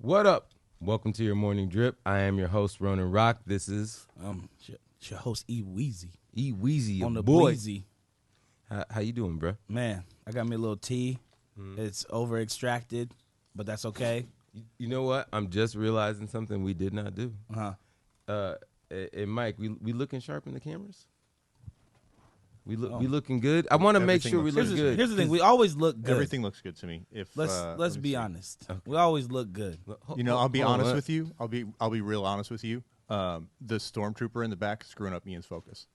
What up? Welcome to your morning drip. I am your host, Ronin Rock. This is it's your host Eeeweezie. Eeeweezie, on the boy. Bleezy. How you doing, bro? Man, I got me a little tea. It's over extracted, but that's okay. You know what? I'm just realizing something we did not do. And Mike, we looking sharp in the cameras? We looking good. I want to make sure we look good. Here's the thing: we always look good. Everything looks good to me. Let's be honest. Okay. We always look good. I'll be honest with you. I'll be real honest with you. The stormtrooper in the back is screwing up Ian's focus.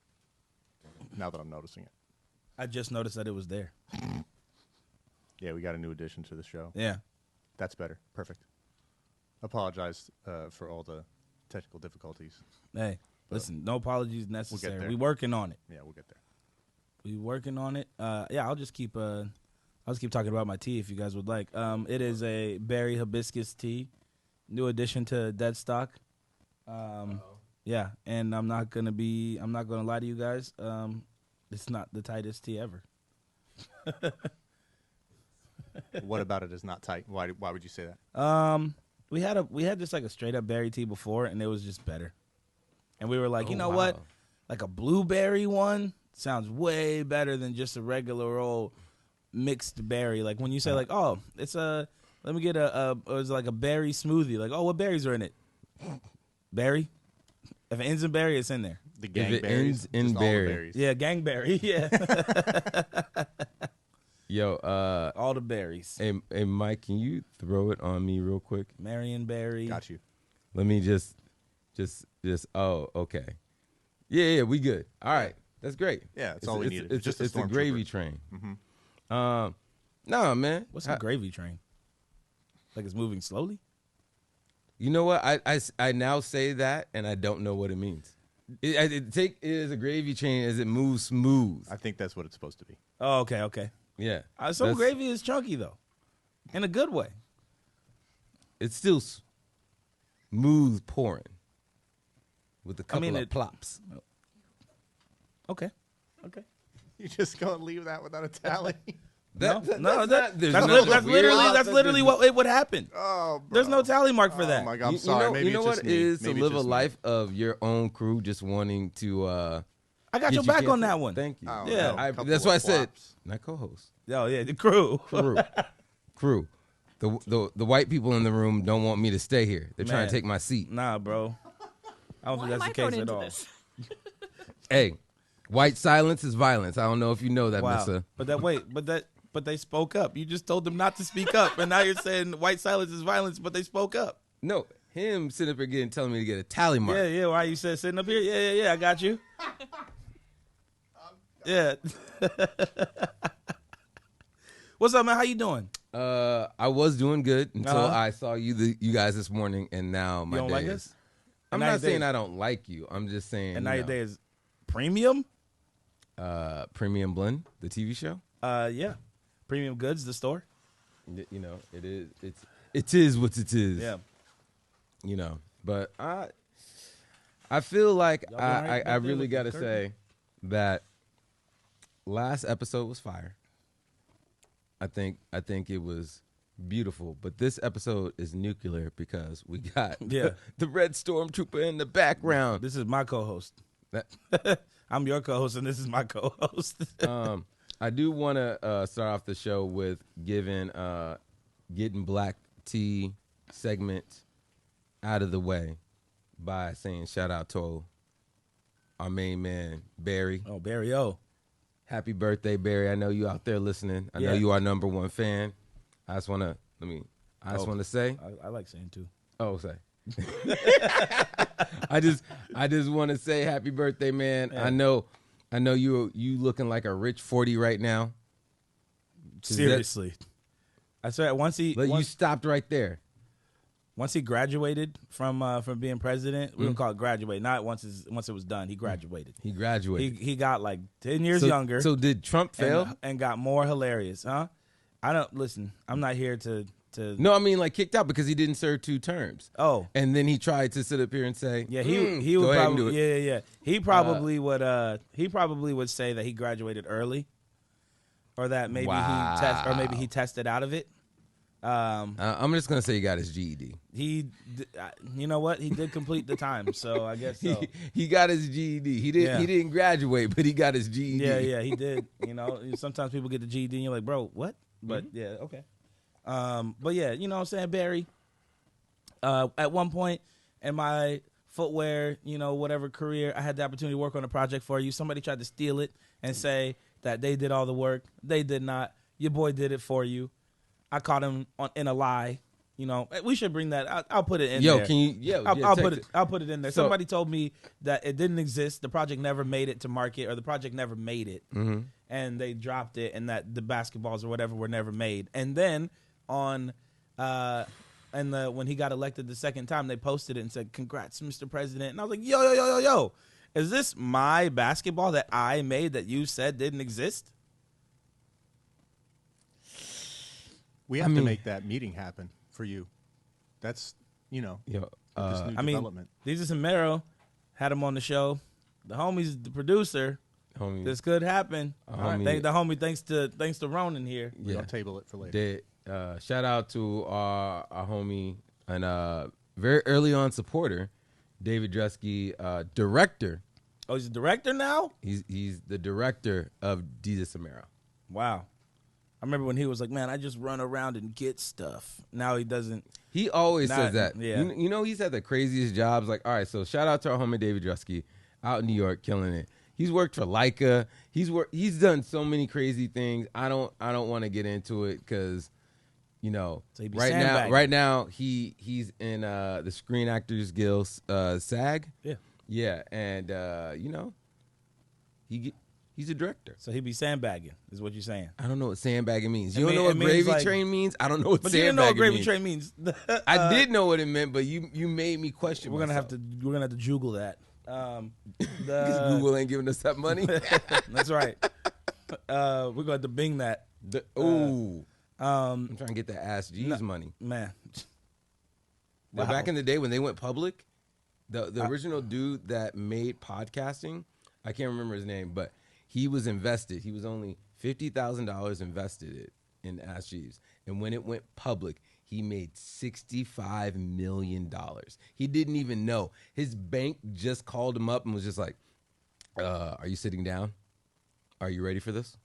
Now that I'm noticing it, I just noticed that it was there. Yeah, we got a new addition to the show. Yeah, that's better. Perfect. Apologize for all the technical difficulties. Hey, listen, no apologies necessary. We'll get there. We working on it. Yeah, we'll get there. We working on it. I'll just keep talking about my tea if you guys would like. It is a berry hibiscus tea, new addition to Dead Stock. Yeah, and I'm not gonna lie to you guys. It's not the tightest tea ever. What about it is not tight? Why would you say that? We had just like a straight up berry tea before, and it was just better. And we were like, what? Like a blueberry one sounds way better than just a regular old mixed berry. Like when you say like, oh, it's let me get it's like a berry smoothie. Like, oh, what berries are in it? Berry. If it ends in berry, it's in there. The gang berries. In berry. Yeah, gangberry. Yeah. Yo, all the berries. Hey, Mike, can you throw it on me real quick? Marionberry. Got you. Let me just. Oh, okay. Yeah, we good. All right. That's great. Yeah, that's all we needed. It's just a gravy train. Mm-hmm. No, man. What's a gravy train? Like it's moving slowly? You know what? I now say that, and I don't know what it means. It is a gravy train as it moves smooth. I think that's what it's supposed to be. Oh, okay. Yeah. Some gravy is chunky, though, in a good way. It's still smooth pouring with a couple of plops. Okay. You just gonna leave that without a tally? That's literally what it would happen. Oh, bro. There's no tally mark for that. Oh my God, I'm sorry. Maybe you know it's what just it is me. to live a life of your own crew, just wanting to. I got your back on that one. Thank you. Oh, yeah, no, that's why I said not co-host. Oh yeah, the crew. Crew. The white people in the room don't want me to stay here. They're trying to take my seat. Nah, bro. I don't think that's the case at all. Hey, white silence is violence. I don't know if you know that, Missa. But they spoke up. You just told them not to speak up, and now you're saying white silence is violence, but they spoke up. No, him sitting up here telling me to get a tally mark. Yeah. Why you said sitting up here? Yeah. I got you. Yeah. What's up, man? How you doing? I was doing good until I saw you guys this morning, and now my day like is. us? I'm not saying I don't like you. I'm just saying. And now your day is premium. Premium Blend, the TV show. Yeah. Premium Goods, the store. You know, it is. It is what it is. Yeah. You know, but I feel like I really got to say that last episode was fire. I think it was beautiful, but this episode is nuclear because we got the red stormtrooper in the background. This is my co-host. I'm your co-host, and this is my co-host. I do want to start off the show with giving getting Black Tea segment out of the way by saying shout out to our main man, Barry. Oh, Barry O. Happy birthday, Barry. I know you out there listening. I know you are number one fan. I just want to say. I like saying too. Oh, say. I just want to say happy birthday, man. Yeah. I know you looking like a rich 40 right now. Seriously. I swear you stopped right there. Once he graduated from being president, we don't call it graduate. Not once it was done, he graduated. He graduated. He got like 10 years younger. So did Trump fail and got more hilarious, huh? I don't listen. I'm not here to. No, I mean like kicked out because he didn't serve 2 terms. Oh, and then he tried to sit up here and say, yeah, he would probably yeah. He probably would say that he graduated early, or that maybe he tested out of it. I'm just gonna say he got his GED. You know what? He did complete the time, so I guess so. He got his GED. He didn't graduate, but he got his GED. Yeah, he did. You know, sometimes people get the GED and you're like, bro, what? But yeah, okay. But yeah, you know what I'm saying, Barry. At one point in my footwear, whatever career, I had the opportunity to work on a project for you. Somebody tried to steal it and say that they did all the work. They did not. Your boy did it for you. I caught him in a lie. We should bring that. I'll put it in there. Can you? I'll put it in there. Somebody told me that it didn't exist. The project never made it to market, or the project never made it, and they dropped it, and that the basketballs or whatever were never made. And then when he got elected the second time, they posted it and said, "Congrats, Mr. President." And I was like, yo, is this my basketball that I made that you said didn't exist? We have to make that meeting happen for you. That's, this new development. Jesus and Mero had him on the show. The homie's the producer. This could happen. Thank the homie. Thanks to Ronin here. We're going to table it for later. Shout out to our homie and very early on supporter, David Dresky, director. Oh, he's a director now? He's the director of Jesus and Mero. Wow. I remember when he was like, man, I just run around and get stuff. Now he doesn't. He always says that. Yeah. He's had the craziest jobs. Like, all right, so shout out to our homie David Dresky out in New York, killing it. He's worked for Leica. He's done so many crazy things. I don't want to get into it because, so right now he's in the Screen Actors Guild SAG. Yeah. Yeah, and he's a director. So he be sandbagging, is what you're saying. I don't know what sandbagging means. You don't know what gravy train means? I don't know what sandbagging means. But you didn't know what gravy train means. I did know what it meant, but you made me question myself. We're gonna have to juggle that. Because Google ain't giving us that money. That's right. We're going to have to Bing that. I'm trying to get that Ask G's money. Man. Wow. Back in the day when they went public, the original dude that made podcasting, I can't remember his name, but he was invested. He was only $50,000 invested in Ask Jeeves. And when it went public, he made $65 million. He didn't even know. His bank just called him up and was just like, are you sitting down? Are you ready for this?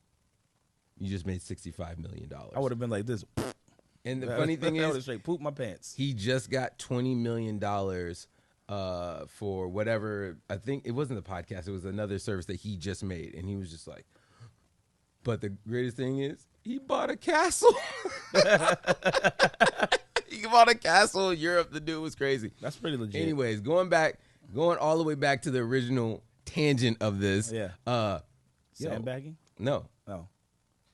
You just made $65 million. I would have been like this. And the funny thing is, I would have straight pooped my pants. He just got $20 million for whatever. I think it wasn't the podcast. It was another service that he just made. And he was just like, but the greatest thing is, he bought a castle. He bought a castle in Europe. The dude was crazy. That's pretty legit. Anyways, going all the way back to the original tangent of this. Yeah. Sandbagging? No. No.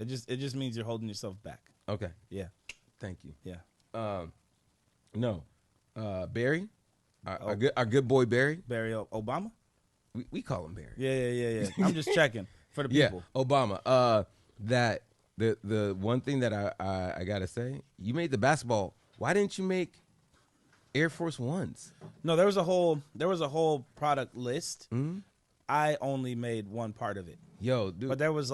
It just means you're holding yourself back. Okay. Yeah. Thank you. Yeah. No. Barry, our good boy Barry. Barry Obama? We call him Barry. Yeah. I'm just checking for the people. Yeah, Obama. That the one thing that I gotta say, you made the basketball. Why didn't you make Air Force Ones? No, there was a whole product list. Mm-hmm. I only made one part of it. Yo, dude. But there was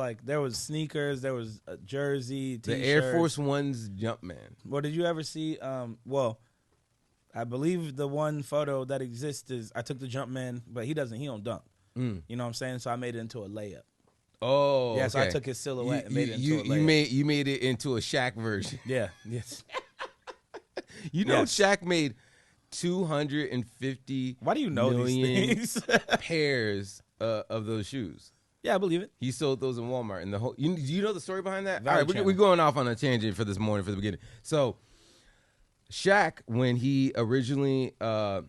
sneakers, there was a jersey, T-shirt. The Air Force Ones Jumpman. Well, did you ever see? Well, I believe the one photo that exists is I took the Jumpman, but he don't dunk. You know what I'm saying? So I made it into a layup. Oh, yeah. okay. So I took his silhouette and made it into a layup. You made it into a Shaq version. Yeah. Yes. You know, Yes. Shaq made 250 Why do you know these million things? pairs of those shoes. Yeah, I believe it. He sold those in Walmart. And the whole, do you know the story behind that? Valley All right, Channel. we're going off on a tangent for this morning for the beginning. So, Shaq, when he originally did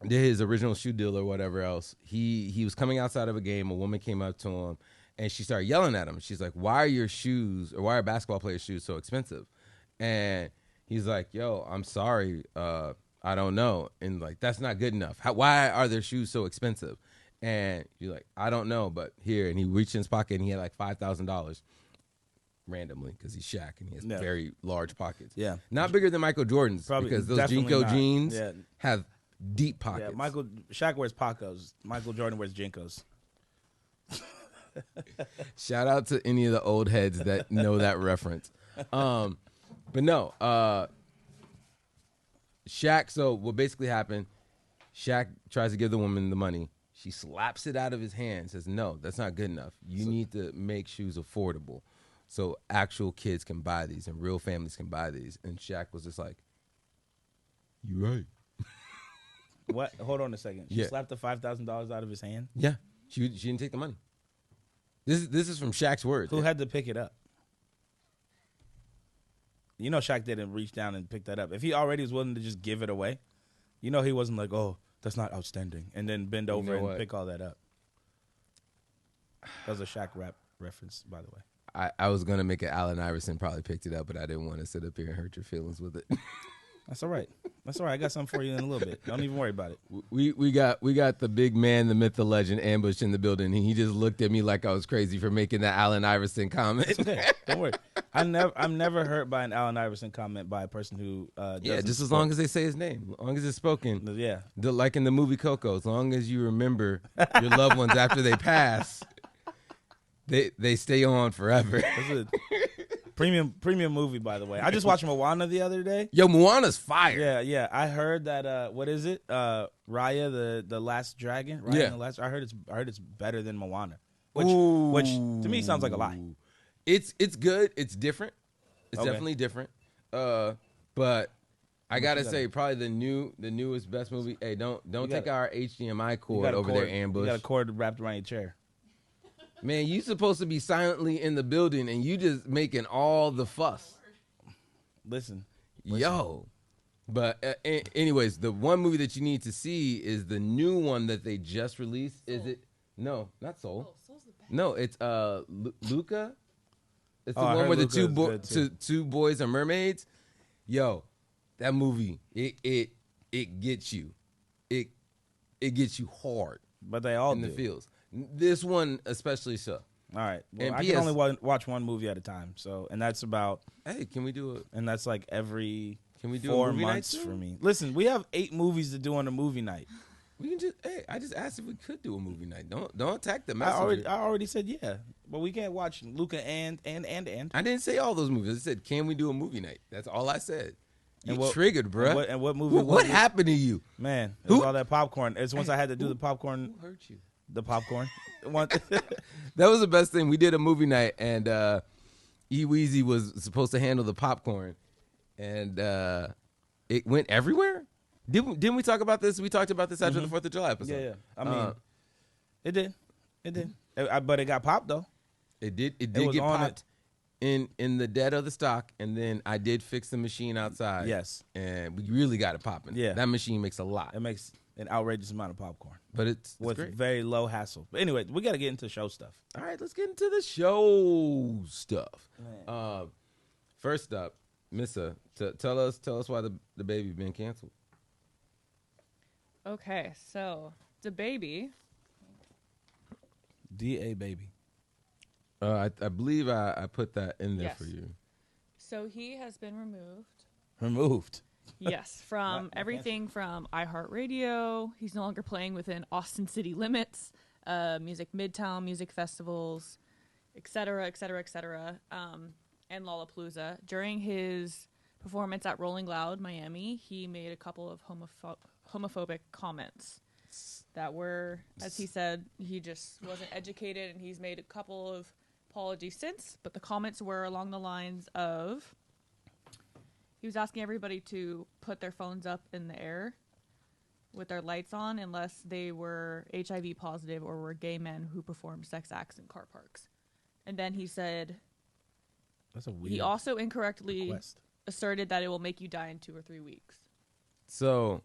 his original shoe deal or whatever else, he was coming outside of a game. A woman came up to him, and she started yelling at him. She's like, "Why are your shoes, or why are basketball players' shoes so expensive?" And he's like, "Yo, I'm sorry, I don't know." And like, that's not good enough. Why are their shoes so expensive? And you're like, I don't know, but here. And he reached in his pocket and he had like $5,000 randomly because he's Shaq and he has very large pockets. Yeah. Not bigger than Michael Jordan's because those definitely Jinko not. jeans Yeah. have deep pockets. Yeah, Shaq wears Pacos. Michael Jordan wears Jinkos. Shout out to any of the old heads that know that reference. But no, Shaq, so what basically happened, Shaq tries to give the woman the money. She slaps it out of his hand, says, "No, that's not good enough. You need to make shoes affordable so actual kids can buy these and real families can buy these." And Shaq was just like, "You right." What? Hold on a second. She Yeah. slapped the $5,000 out of his hand? Yeah, she didn't take the money. This is from Shaq's words. Who had to pick it up? You know Shaq didn't reach down and pick that up. If he already was willing to just give it away, you know he wasn't like, "Oh, that's not outstanding," and then bend over know and what? pick all that up. That was a Shaq rap reference, by the way. I was going to make it Allen Iverson probably picked it up, but I didn't want to sit up here and hurt your feelings with it. That's all right. That's all right. I got something for you in a little bit. Don't even worry about it. We got the big man, the myth, the legend, Ambush in the building, and he just looked at me like I was crazy for making that Allen Iverson comment. It's okay. Don't worry. I'm never hurt by an Allen Iverson comment by a person who Yeah, just as long as they say his name, as long as it's spoken. Yeah. Like in the movie Coco, as long as you remember your loved ones after they pass, they stay on forever. It's a premium movie, by the way. I just watched Moana the other day. Yo, Moana's fire. Yeah. I heard that. What is it? Raya, the Last Dragon. Raya Yeah. and the Last. I heard it's better than Moana, which to me sounds like a lie. It's good. It's different. It's Okay. definitely different. But I gotta say, probably the newest best movie. Hey, don't take our HDMI cord over there, Ambush. You got a cord wrapped around your chair. Man, you supposed to be silently in the building, and you just making all the fuss. Listen. Yo. But anyways, the one movie that you need to see is the new one that they just released. Soul. Is it? No, not Soul. Oh, Soul's the best. No, it's Luca. It's the I one heard where the Luca is good, too. two boys are mermaids. Yo, that movie it gets you. It gets you hard But they all in do. the feels. This one especially so. All right. Well, And I can only watch one movie at a time. So, and that's about. Hey, can we do it? And that's like every Can we do 4 a movie months night too? for me. Listen, we have 8 movies to do on a movie night. We can just. Hey, I just asked if we could do a movie night. Don't attack the I messenger. already said yeah, but we can't watch Luca and. I didn't say all those movies. I said, can we do a movie night? That's all I said. You And what- triggered, bruh. And what movie? What happened to you? Man, it Who- was all that popcorn. It's once I had to do the popcorn. Who hurt you? The popcorn. That was the best thing. We did a movie night, and Eeeweezie was supposed to handle the popcorn, and it went everywhere. Didn't we talk about this? We talked about this after the 4th of July episode. Yeah. I mean, it did. But it got popped though. It did was get on popped in the dead of the stock, and then I did fix the machine outside. Yes. And we really got it popping. Yeah. That machine makes a lot, It makes an outrageous amount of popcorn but it's with great. very low hassle. But anyway, we got to get into show stuff. All right, let's get into the show stuff. First up, Missa, tell us why the baby been canceled. Okay, so the baby. DA baby. I believe I put that in there Yes. for you. So he has been removed. Removed. Yes, from Not everything from iHeartRadio. He's no longer playing within Austin city limits, Music Midtown, music festivals, et cetera, and Lollapalooza. During his performance at Rolling Loud, Miami, he made a couple of homophobic comments that were, as he said, he just wasn't educated, and he's made a couple of apologies since, but the comments were along the lines of, He was asking everybody to put their phones up in the air with their lights on unless they were HIV positive or were gay men who performed sex acts in car parks. And then he said, that's a weird he also incorrectly request. asserted that it will make you die in 2 or 3 weeks. So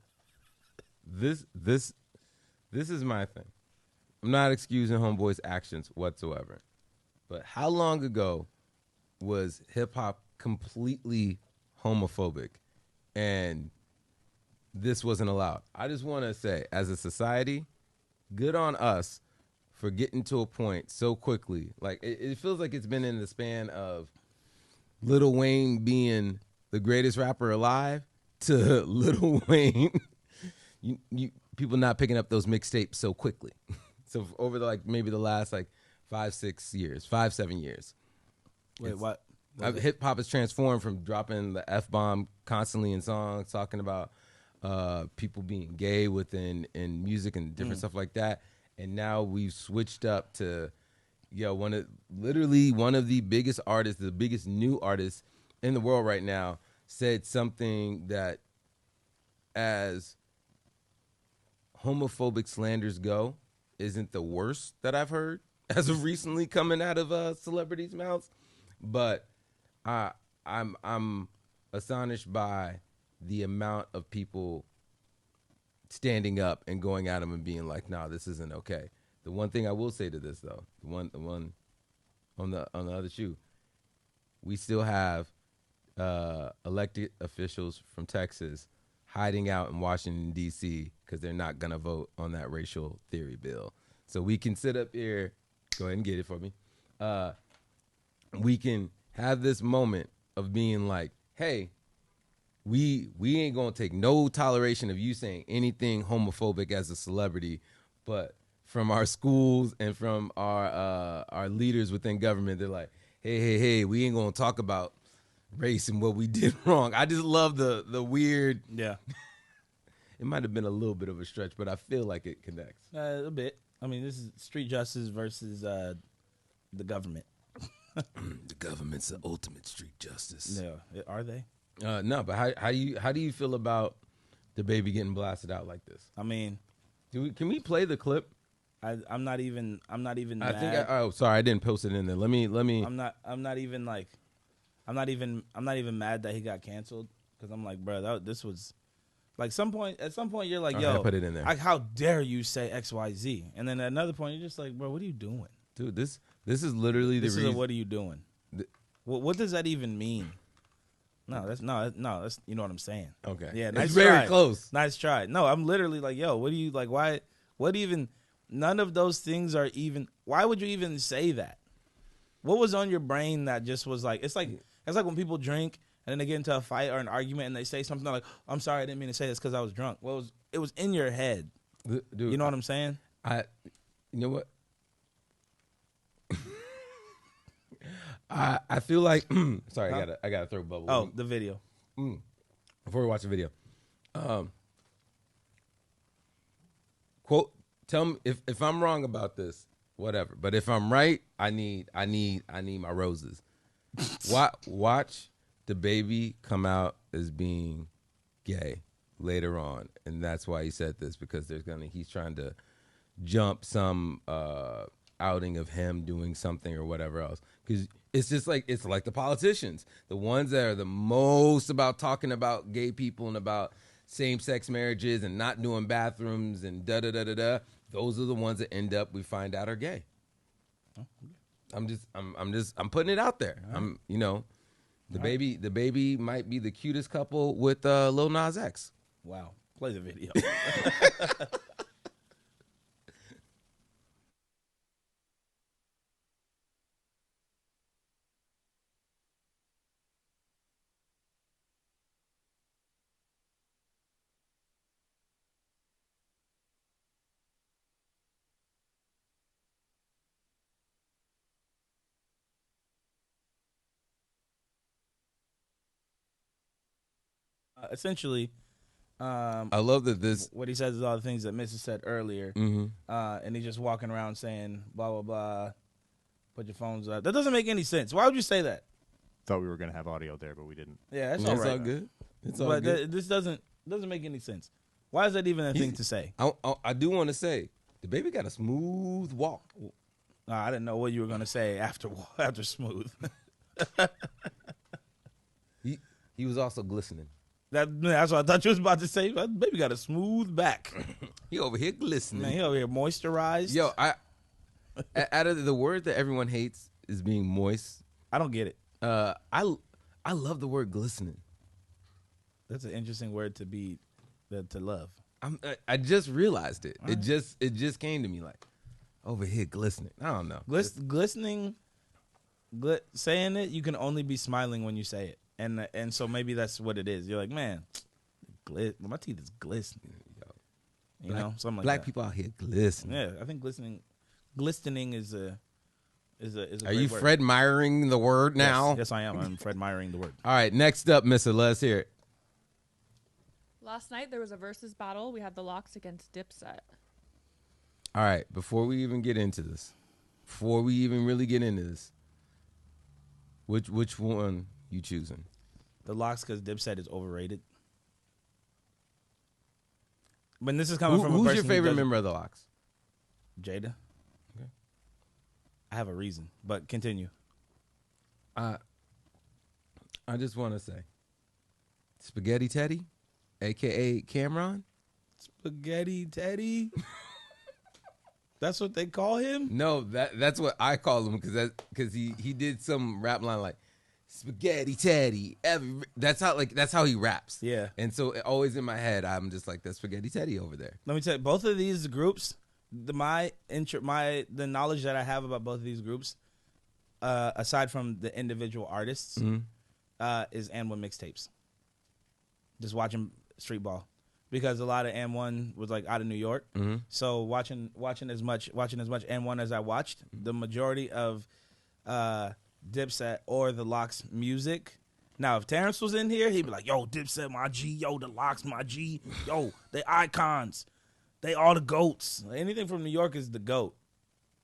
this is my thing. I'm not excusing Homeboy's actions whatsoever. But how long ago was hip hop completely homophobic and this wasn't allowed? I just want to say, as a society, good on us for getting to a point so quickly. Like, it feels like it's been in the span of Lil Wayne being the greatest rapper alive to Lil Wayne, people not picking up those mixtapes so quickly. So over maybe the last 5-7 years. Wait, what? Hip hop has transformed from dropping the F-bomb constantly in songs, talking about people being gay in music and different stuff like that. And now we've switched up to one of the biggest artists, the biggest new artists in the world right now, said something that, as homophobic slanders go, isn't the worst that I've heard as of recently coming out of celebrities' mouths. But I'm astonished by the amount of people standing up and going at him and being like, "Nah, this isn't okay." The one thing I will say to this, though, the one on the other shoe, we still have elected officials from Texas hiding out in Washington, D.C. because they're not going to vote on that racial theory bill. So we can sit up here. Go ahead and get it for me. We can have this moment of being like, hey, we ain't going to take no toleration of you saying anything homophobic as a celebrity, but from our schools and from our leaders within government, they're like, hey, we ain't going to talk about race and what we did wrong. I just love the weird. Yeah. It might have been a little bit of a stretch, but I feel like it connects. A bit. I mean, this is street justice versus the government. The government's the ultimate street justice. Yeah, are they? No, but how do you feel about the baby getting blasted out like this? I mean, can we play the clip? I'm not even mad. I think sorry, I didn't post it in there. Let me. I'm not even mad that he got canceled, because I'm like, bro, this was like at some point you're like, yo, put it in there. How dare you say XYZ? And then at another point you're just like, bro, what are you doing? Dude, this is literally the reason. What are you doing? What does that even mean? No, that's you know what I'm saying. Okay. Yeah, nice it's try. very close. Nice try. No, I'm literally like, yo, what do you like? Why? What even? None of those things are even. Why would you even say that? What was on your brain that just was like? It's like when people drink and then they get into a fight or an argument and they say something like, "I'm sorry, I didn't mean to say this because I was drunk." Well, it was in your head. Dude, you know what I'm saying? You know what? I feel like sorry, I gotta throw bubble. Oh, the video. Before we watch the video, quote. Tell me if I'm wrong about this, whatever. But if I'm right, I need my roses. Watch the baby come out as being gay later on, and that's why he said this, because he's trying to jump some outing of him doing something or whatever else. Because it's like the politicians, the ones that are the most about talking about gay people and about same-sex marriages and not doing bathrooms and da-da-da-da-da. Those are the ones that end up, we find out, are gay. I'm putting it out there. Right. The baby might be the cutest couple with Lil Nas X. Wow. Play the video. Essentially, I love that what he says is all the things that Mrs. said earlier, and he's just walking around saying blah blah blah. Put your phones up. That doesn't make any sense. Why would you say that? Thought we were going to have audio there, but we didn't. Yeah, that's Yeah, all it's right. all good. It's all But good. this doesn't make any sense. Why is that even a thing to say? I do want to say the baby got a smooth walk. I didn't know what you were gonna say after smooth. He was also glistening. That's what I thought you was about to say. Baby got a smooth back. He over here glistening. Man, he over here moisturized. Yo, out of the word that everyone hates is being moist. I don't get it. I love the word glistening. That's an interesting word to love. I just realized it. All It right. just came to me like over here glistening. I don't know. Glistening, saying it, you can only be smiling when you say it, and so maybe that's what it is. You're like, man, my teeth is glistening. You know, something like black that. people out here glistening. Yeah, I think glistening is a Are great you word. Fred Meyering the word now? Yes, I am. I'm Fred Meyering the word. All right, next up, Missa, let's hear it. Last night there was a versus battle. We had the Locks against Dipset. All right, before we even get into this, before we even really get into this, which one you choosing? The Locks, because Dipset is overrated. But this is coming from a Who's person your who favorite doesn't- member of the Locks? Jada. Okay. I have a reason, but continue. I just want to say, Spaghetti Teddy, a.k.a. Cameron. Spaghetti Teddy. That's what they call him? No, that's what I call him because he did some rap line like Spaghetti Teddy. That's how he raps. Yeah. And so always in my head, I'm just like, that's Spaghetti Teddy over there. Let me tell you, both of these groups, the knowledge that I have about both of these groups, aside from the individual artists, is And1 mixtapes. Just watching street ball, because a lot of And1 was like out of New York. So watching as much And1 as I watched, the majority of Dipset or the Locks music. Now, if Terrence was in here, he'd be like, "Yo, Dipset my G, yo, the Locks my G, yo, they icons, they all the goats. Anything from New York is the goat."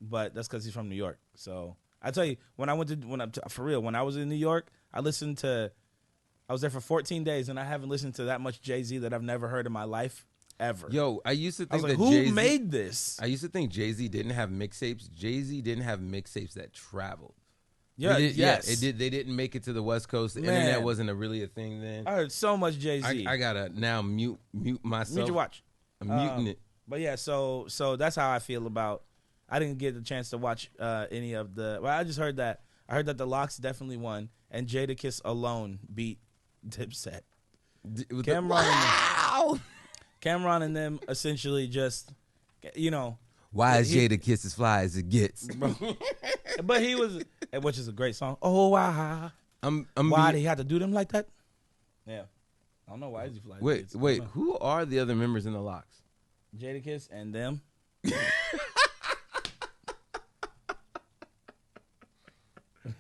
But that's because he's from New York. So I tell you, when I was in New York, I was there for 14 days, and I haven't listened to that much Jay-Z that I've never heard in my life ever. Yo, I used to I was think like, that who made this? I used to think Jay-Z didn't have mixtapes. Jay-Z didn't have mixtapes that traveled. Yeah, yes. It did. They didn't make it to the West Coast. The Man. internet wasn't really a thing then. I heard so much Jay-Z. I gotta now mute myself. Mute your watch. I'm muting it. But yeah, so that's how I feel about. I didn't get the chance to watch any of the. Well, I just heard that. I heard that the Locks definitely won, and Jadakiss alone beat Dipset. Cameron and them essentially just, Why is Jadakiss as fly as it gets? But he was, which is a great song. Oh, why? Why they had to do them like that? Yeah, I don't know why is he fly. Wait. Who are the other members in the Locks? Jadakiss and them.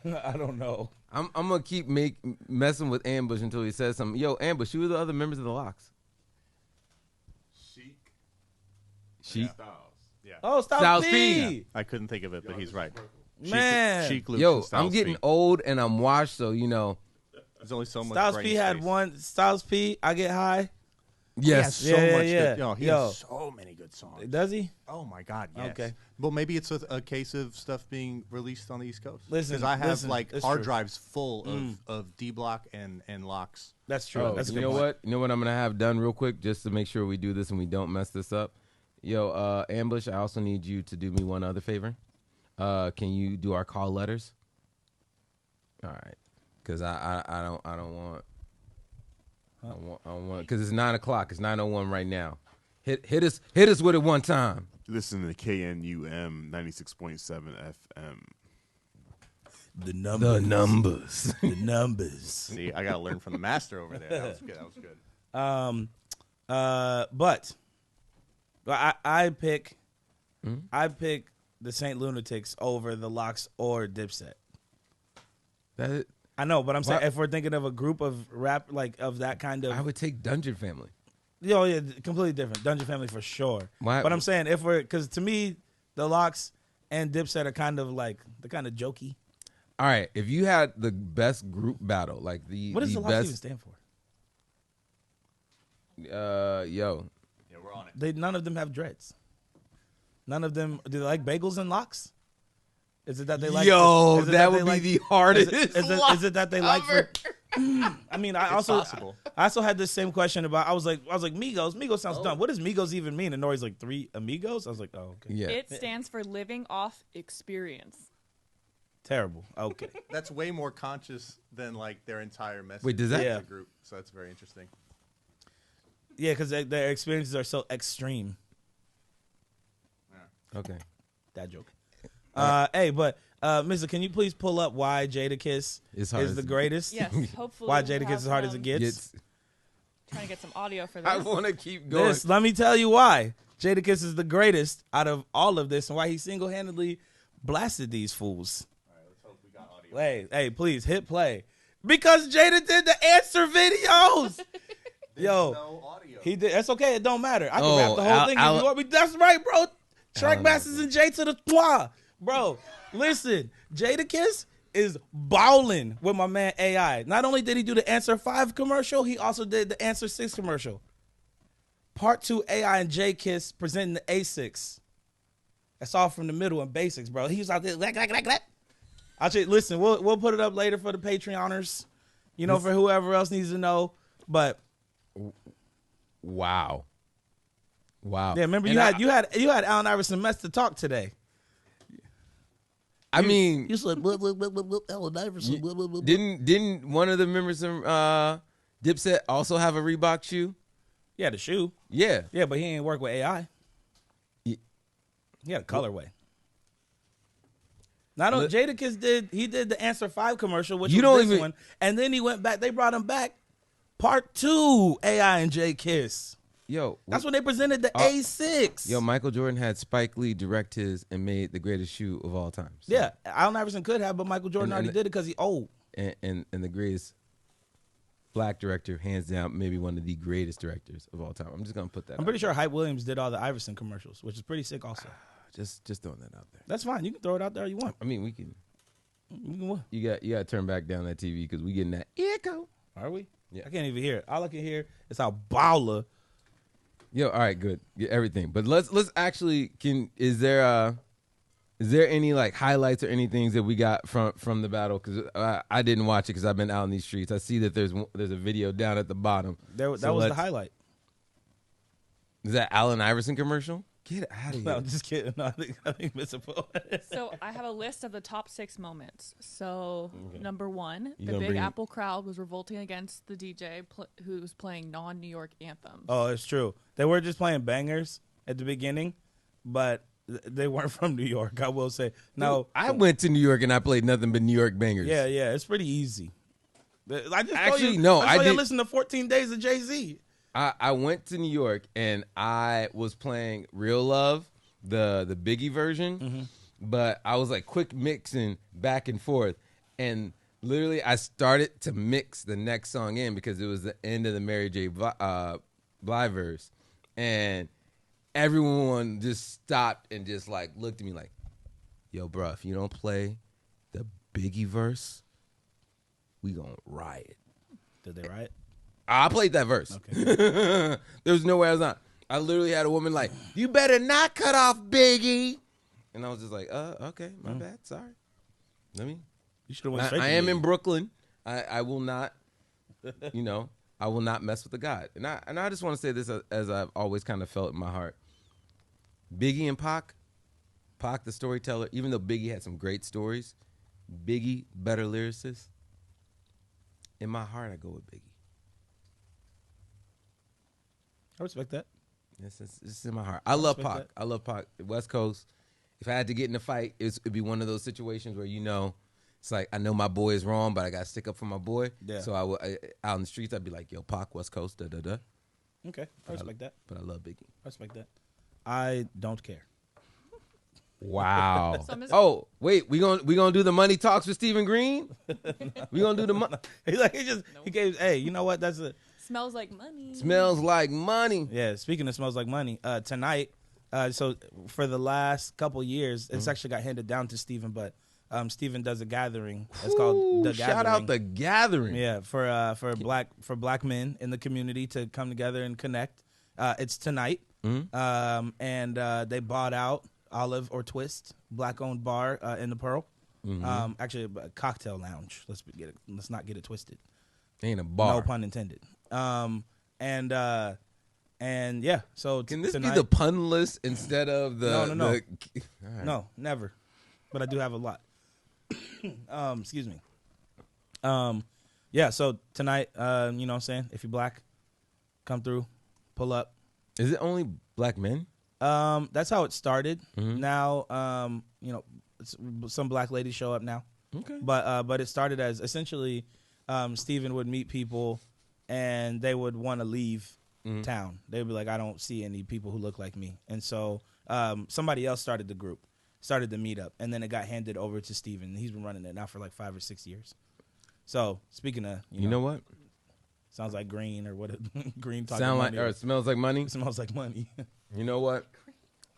I don't know. I'm gonna keep messing with Ambush until he says something. Yo, Ambush, who are the other members of the Locks? Sheik. Styles. Yeah. Oh, Styles P. P. I couldn't think of it, but he's right. Man. Sheik, Luke, Yo, and Styles I'm getting P. old and I'm washed, so There's only so much. Styles brain P had space. one. Styles P. I Get High. He has yes. so Yeah, much. yeah. Good, he Yo. has so many good songs. Does he? Oh my God, yes. Okay. Well, maybe it's a case of stuff being released on the East Coast. Listen, because I have it's hard true. drives full of D Block and Locks. That's true. Oh, That's a you good know point. what? You know what I'm gonna have done real quick, just to make sure we do this and we don't mess this up. Yo, Ambush, I also need you to do me one other favor. Can you do our call letters? All right, because I don't want because it's 9:00. It's 9:01 right now. Hit us with it one time. Listen to KNUM 96.7 FM. The numbers. The numbers. The numbers. See, I got to learn from the master over there. That was good. But I pick the Saint Lunatics over the Locks or Dipset. That I know, but I'm saying Why- if we're thinking of a group of rap like of that kind of, I would take Dungeon Family. yeah, completely different. Dungeon Family for sure. Why- But I'm saying because to me the Locks and Dipset are kind of like they're kind of jokey. All right, if you had the best group battle, like What does the locks even best, stand for? yo, Yeah, we're on it. None of them have dreads. None of them. Do they like bagels and locks? Is it that they like? yo, is it that they would be like- the hardest. Is it that they like? I mean, I It's possible. also had the same question about. I was like, Migos. Migos sounds dumb. What does Migos even mean? And Nori's like 3 amigos. I was like, oh, okay. Yeah, It stands for living off experience. Terrible. Okay. That's way more conscious than like their entire message. Wait, does that- as a Yeah. group? So that's very interesting. Yeah, because their experiences are so extreme. okay. That joke. Hey, but Missa, can you please pull up why Jadakiss It's hard is as the it- greatest? Yes, hopefully. Why we'll Jadakiss have, is hard as it gets? Gets, Trying to get some audio for this. I want to keep going. This, let me tell you why Jadakiss is the greatest out of all of this, and why he single-handedly blasted these fools. All right, let's hope we got audio. Hey, please hit play because Jada did the answer videos. Yo, No audio. he did. That's okay. It don't matter. I can Oh, rap the whole thing if you want me. That's right, bro. Track Masters and J to the trois, bro. Listen, Jadakiss is balling with my man AI. Not only did he do the Answer 5 commercial, he also did the Answer 6 commercial. Part 2, AI and J-Kiss presenting the A6. That's all from the middle and basics, bro. He was out there like. I'll tell you, listen, we'll put it up later for the Patreoners, you know, for whoever else needs to know. But Wow. yeah, remember And you had Allen Iverson mess to talk today. I mean, You said Allen Iverson. didn't one of the members of Dipset also have a Reebok shoe? Yeah, the shoe. Yeah. Yeah, but he ain't work with AI. Ye- He had a colorway. Not only Jadakiss did the Answer 5 commercial, which You was don't this even- one, and then he went back. They brought him back. Part 2, AI and J-Kiss. Yo, That's when they presented the A6. yo, Michael Jordan had Spike Lee direct his and made the greatest shoe of all time. So- Yeah, Allen Iverson could have, but Michael Jordan And- already and- did it because he old. and the greatest black director, hands down, maybe one of the greatest directors of all time. I'm just gonna put that. I'm pretty sure Hype Williams did all the Iverson commercials, which is pretty sick also. Just throwing that out there. That's fine. You can throw it out there you want. I mean, we can. You can what? You got to turn back down that TV because we getting that echo. Are we? Yeah. I can't even hear it. All I can hear is how baller. Yo, all right, good, yeah, everything. But let's actually is there any like highlights or anything that we got from the battle? Because I didn't watch it because I've been out in these streets. I see that there's a video down at the bottom. That was So the let's- highlight. Is that Allen Iverson commercial? Get out of No, here. I'm just kidding. No, I think Mr. Poe. So I have a list of the top 6 moments. So number 1, You the gonna Big bring- Apple crowd was revolting against the DJ who's playing non-New York anthems. Oh, it's true. They were just playing bangers at the beginning, but they weren't from New York. I will say. No, I went to New York and I played nothing but New York bangers. yeah, it's pretty easy. I just Actually, no, I I did- listen to 14 Days of Jay-Z. I went to New York and I was playing Real Love, the Biggie version, but I was like quick mixing back and forth, and literally I started to mix the next song in because it was the end of the Mary J. Blige verse, and everyone just stopped and just like looked at me like, "Yo, bro, if you don't play the Biggie verse, we gonna riot." Did they riot? I played that verse. Okay. There was no way I was not. I literally had a woman like, "You better not cut off Biggie," and I was just like, okay, my bad, sorry." Let me. You should have went straight. I to am Biggie. in Brooklyn. I will not, I will not mess with the God. And I just want to say this as I've always kind of felt in my heart. Biggie and Pac the storyteller. Even though Biggie had some great stories, Biggie better lyricist. In my heart, I go with Biggie. I respect that. It's in my heart. I love respect Pac. that. I love Pac. West Coast. If I had to get in a fight, it'd be one of those situations where it's like I know my boy is wrong, but I gotta stick up for my boy. Yeah. So out in the streets, I'd be like, "Yo, Pac, West Coast, da da da." Okay, I respect that. But I love Biggie. I respect that. I don't care. Wow. So I'm just- Oh wait, we gonna do the money talks with Stephen Green? We gonna do the money? He gave. Hey, you know what? That's a. Smells like money. Smells like money. Yeah, speaking of smells like money, tonight, so for the last couple years, Mm-hmm. it's actually got handed down to Steven, but Steven does a gathering. It's called The Gathering. Shout out The Gathering. Yeah, for black men in the community to come together and connect. It's tonight, and they bought out Olive or Twist, black-owned bar in the Pearl. Actually, a cocktail lounge. Let's not get it twisted. Ain't a bar. No pun intended. And yeah, so can this tonight, be the pun list instead of the? No. Right. No, never. But I do have a lot. Excuse me. Yeah, so tonight, you know what I'm saying? If you're black, come through, pull up. Is it only black men? That's how it started. Now, you know, some black ladies show up now. Okay. But it started as essentially Steven would meet people and they would want to leave town. They would be like, I don't see any people who look like me. And so somebody else started the group, started the meetup, and then it got handed over to Steven. He's been running it now for like 5 or 6 years. So speaking of, you know what? Sounds like green or what? Green talking sound like money. Or it smells like money. It smells like money. You know what?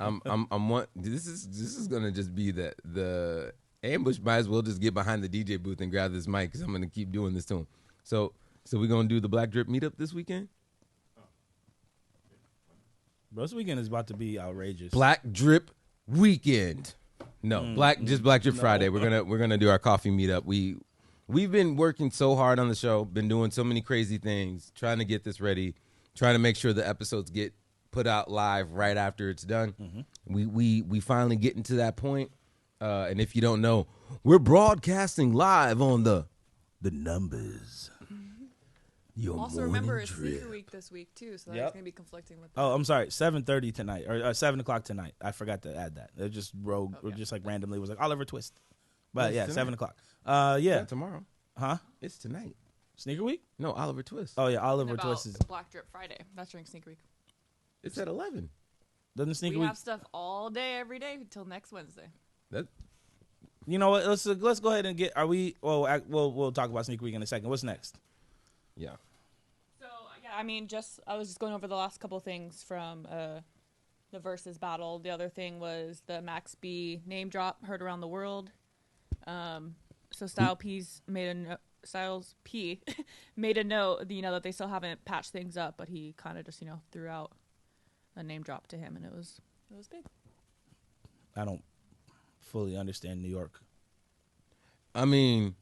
I'm one. This is gonna just be the ambush. Might as well just get behind the DJ booth and grab this mic because I'm gonna keep doing this to him. So we're gonna do the Black Drip meetup this weekend. Bro, this weekend is about to be outrageous. Black Drip weekend. No, Black Drip Friday. We're gonna do our coffee meetup. We've been working so hard on the show, been doing so many crazy things, trying to get this ready, trying to make sure the episodes get put out live right after it's done. We finally getting to that point. And if you don't know, we're broadcasting live on the numbers. Your Also, remember it's Sneaker Week this week too, so that's gonna be conflicting with. Oh, I'm sorry, 7:30 tonight or 7 o'clock tonight. I forgot to add that. It just rogue, or just like randomly was like Oliver Twist, but yeah, 7 o'clock. Yeah, tomorrow. Huh? It's tonight. Sneaker Week? No, Oliver Twist. Oh yeah, Oliver Twist is Black Drip Friday. That's during Sneaker Week. It's at 11. Doesn't Sneaker We Week have stuff all day, every day until next Wednesday. That. You know what? Let's go ahead and get. Are we? Well, we'll talk about Sneaker Week in a second. What's next? Yeah. So yeah, I mean, I was just going over the last couple things from the versus battle. The other thing was the Max B name drop heard around the world. So Styles P made a note, you know, that they still haven't patched things up, but he kind of just, you know, threw out a name drop to him, and it was big. I don't fully understand New York. I mean,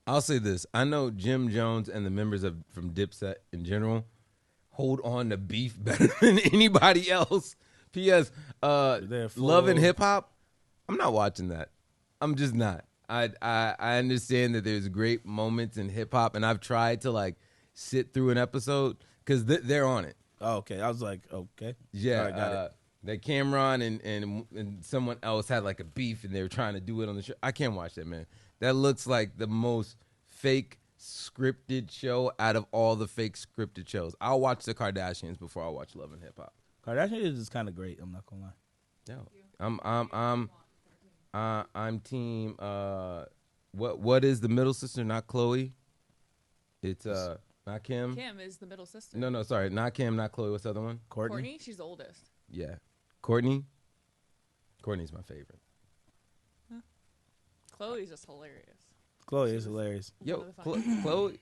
I'll say this. I know Jim Jones and the members from Dipset in general hold on to beef better than anybody else. P.S. Love and Hip Hop, I'm not watching that. I'm just not. I understand that there's great moments in hip hop, and I've tried to like sit through an episode because they're on it. Oh, okay. I was like, okay. Yeah, right, got it. That Cameron and someone else had like a beef, and they were trying to do it on the show. I can't watch that, man. That looks like the most fake scripted show out of all the fake scripted shows. I'll watch the Kardashians before I watch Love and Hip Hop. Kardashians is kind of great. I'm not gonna lie. No, I'm team. What is the middle sister? Not Chloe. It's not Kim. Kim is the middle sister. No, sorry, not Kim, not Chloe. What's the other one? Courtney. She's the oldest. Yeah, Courtney. Courtney's my favorite. Huh. Chloe's just hilarious. Chloe is hilarious. Yo, Chloe.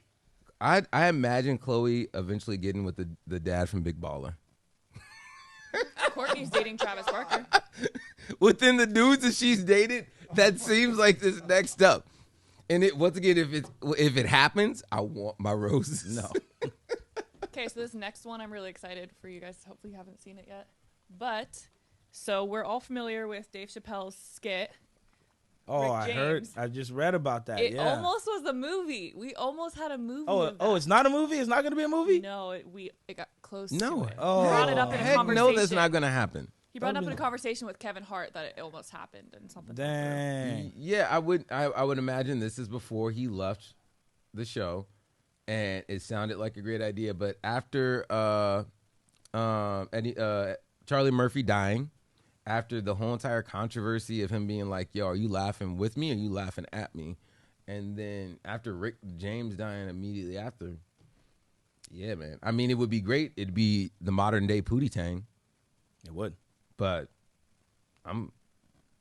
I imagine Chloe eventually getting with the dad from Big Baller. Courtney's dating Travis Barker. Within the dudes that she's dated, that seems like this next up. And once again, if it happens, I want my roses. No. Okay, so this next one, I'm really excited for you guys. Hopefully you haven't seen it yet. But, so we're all familiar with Dave Chappelle's skit. Oh, Rick I James. heard. I just read about that. It almost was a movie. We almost had a movie. Oh, it's not a movie? It's not going to be a movie? No, it got close No. to it. Oh. He brought it up in a Heck conversation. no, that's not going to happen. He brought it up in a conversation with Kevin Hart that it almost happened and something. Dang. Yeah, I would imagine this is before he left the show, and it sounded like a great idea. But after Charlie Murphy dying, after the whole entire controversy of him being like, yo, are you laughing with me or are you laughing at me? And then after Rick James dying immediately after, yeah, man. I mean, it would be great. It'd be the modern day Pootie Tang. It would. But I'm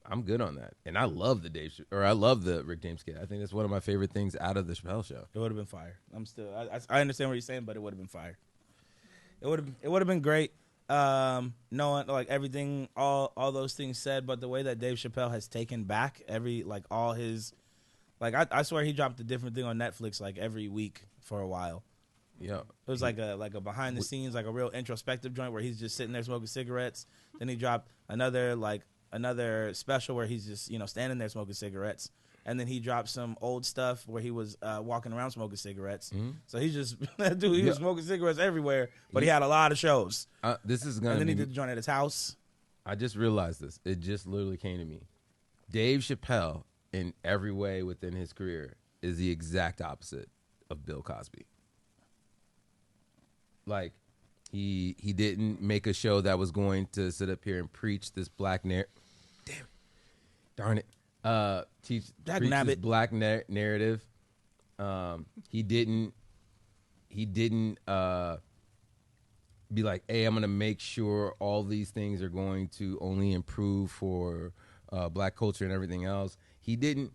I'm good on that. And I love I love the Rick James skit. I think that's one of my favorite things out of the Chappelle Show. It would have been fire. I understand what you're saying, but it would have been fire. It would have been great. Knowing like everything, all those things said, but the way that Dave Chappelle has taken back all his, like I swear he dropped a different thing on Netflix like every week for a while. Yeah, it was like a behind the scenes, like a real introspective joint where he's just sitting there smoking cigarettes. Then he dropped another special where he's just standing there smoking cigarettes. And then he dropped some old stuff where he was walking around smoking cigarettes. Mm-hmm. So he's just that dude. He was smoking cigarettes everywhere, but he had a lot of shows. This is gonna. And then he did the joint at his house. I just realized this. It just literally came to me. Dave Chappelle, in every way within his career, is the exact opposite of Bill Cosby. Like, he didn't make a show that was going to sit up here and preach this black darn it. Preach this black narrative. He didn't be like, hey, I'm gonna make sure all these things are going to only improve for black culture and everything else. He didn't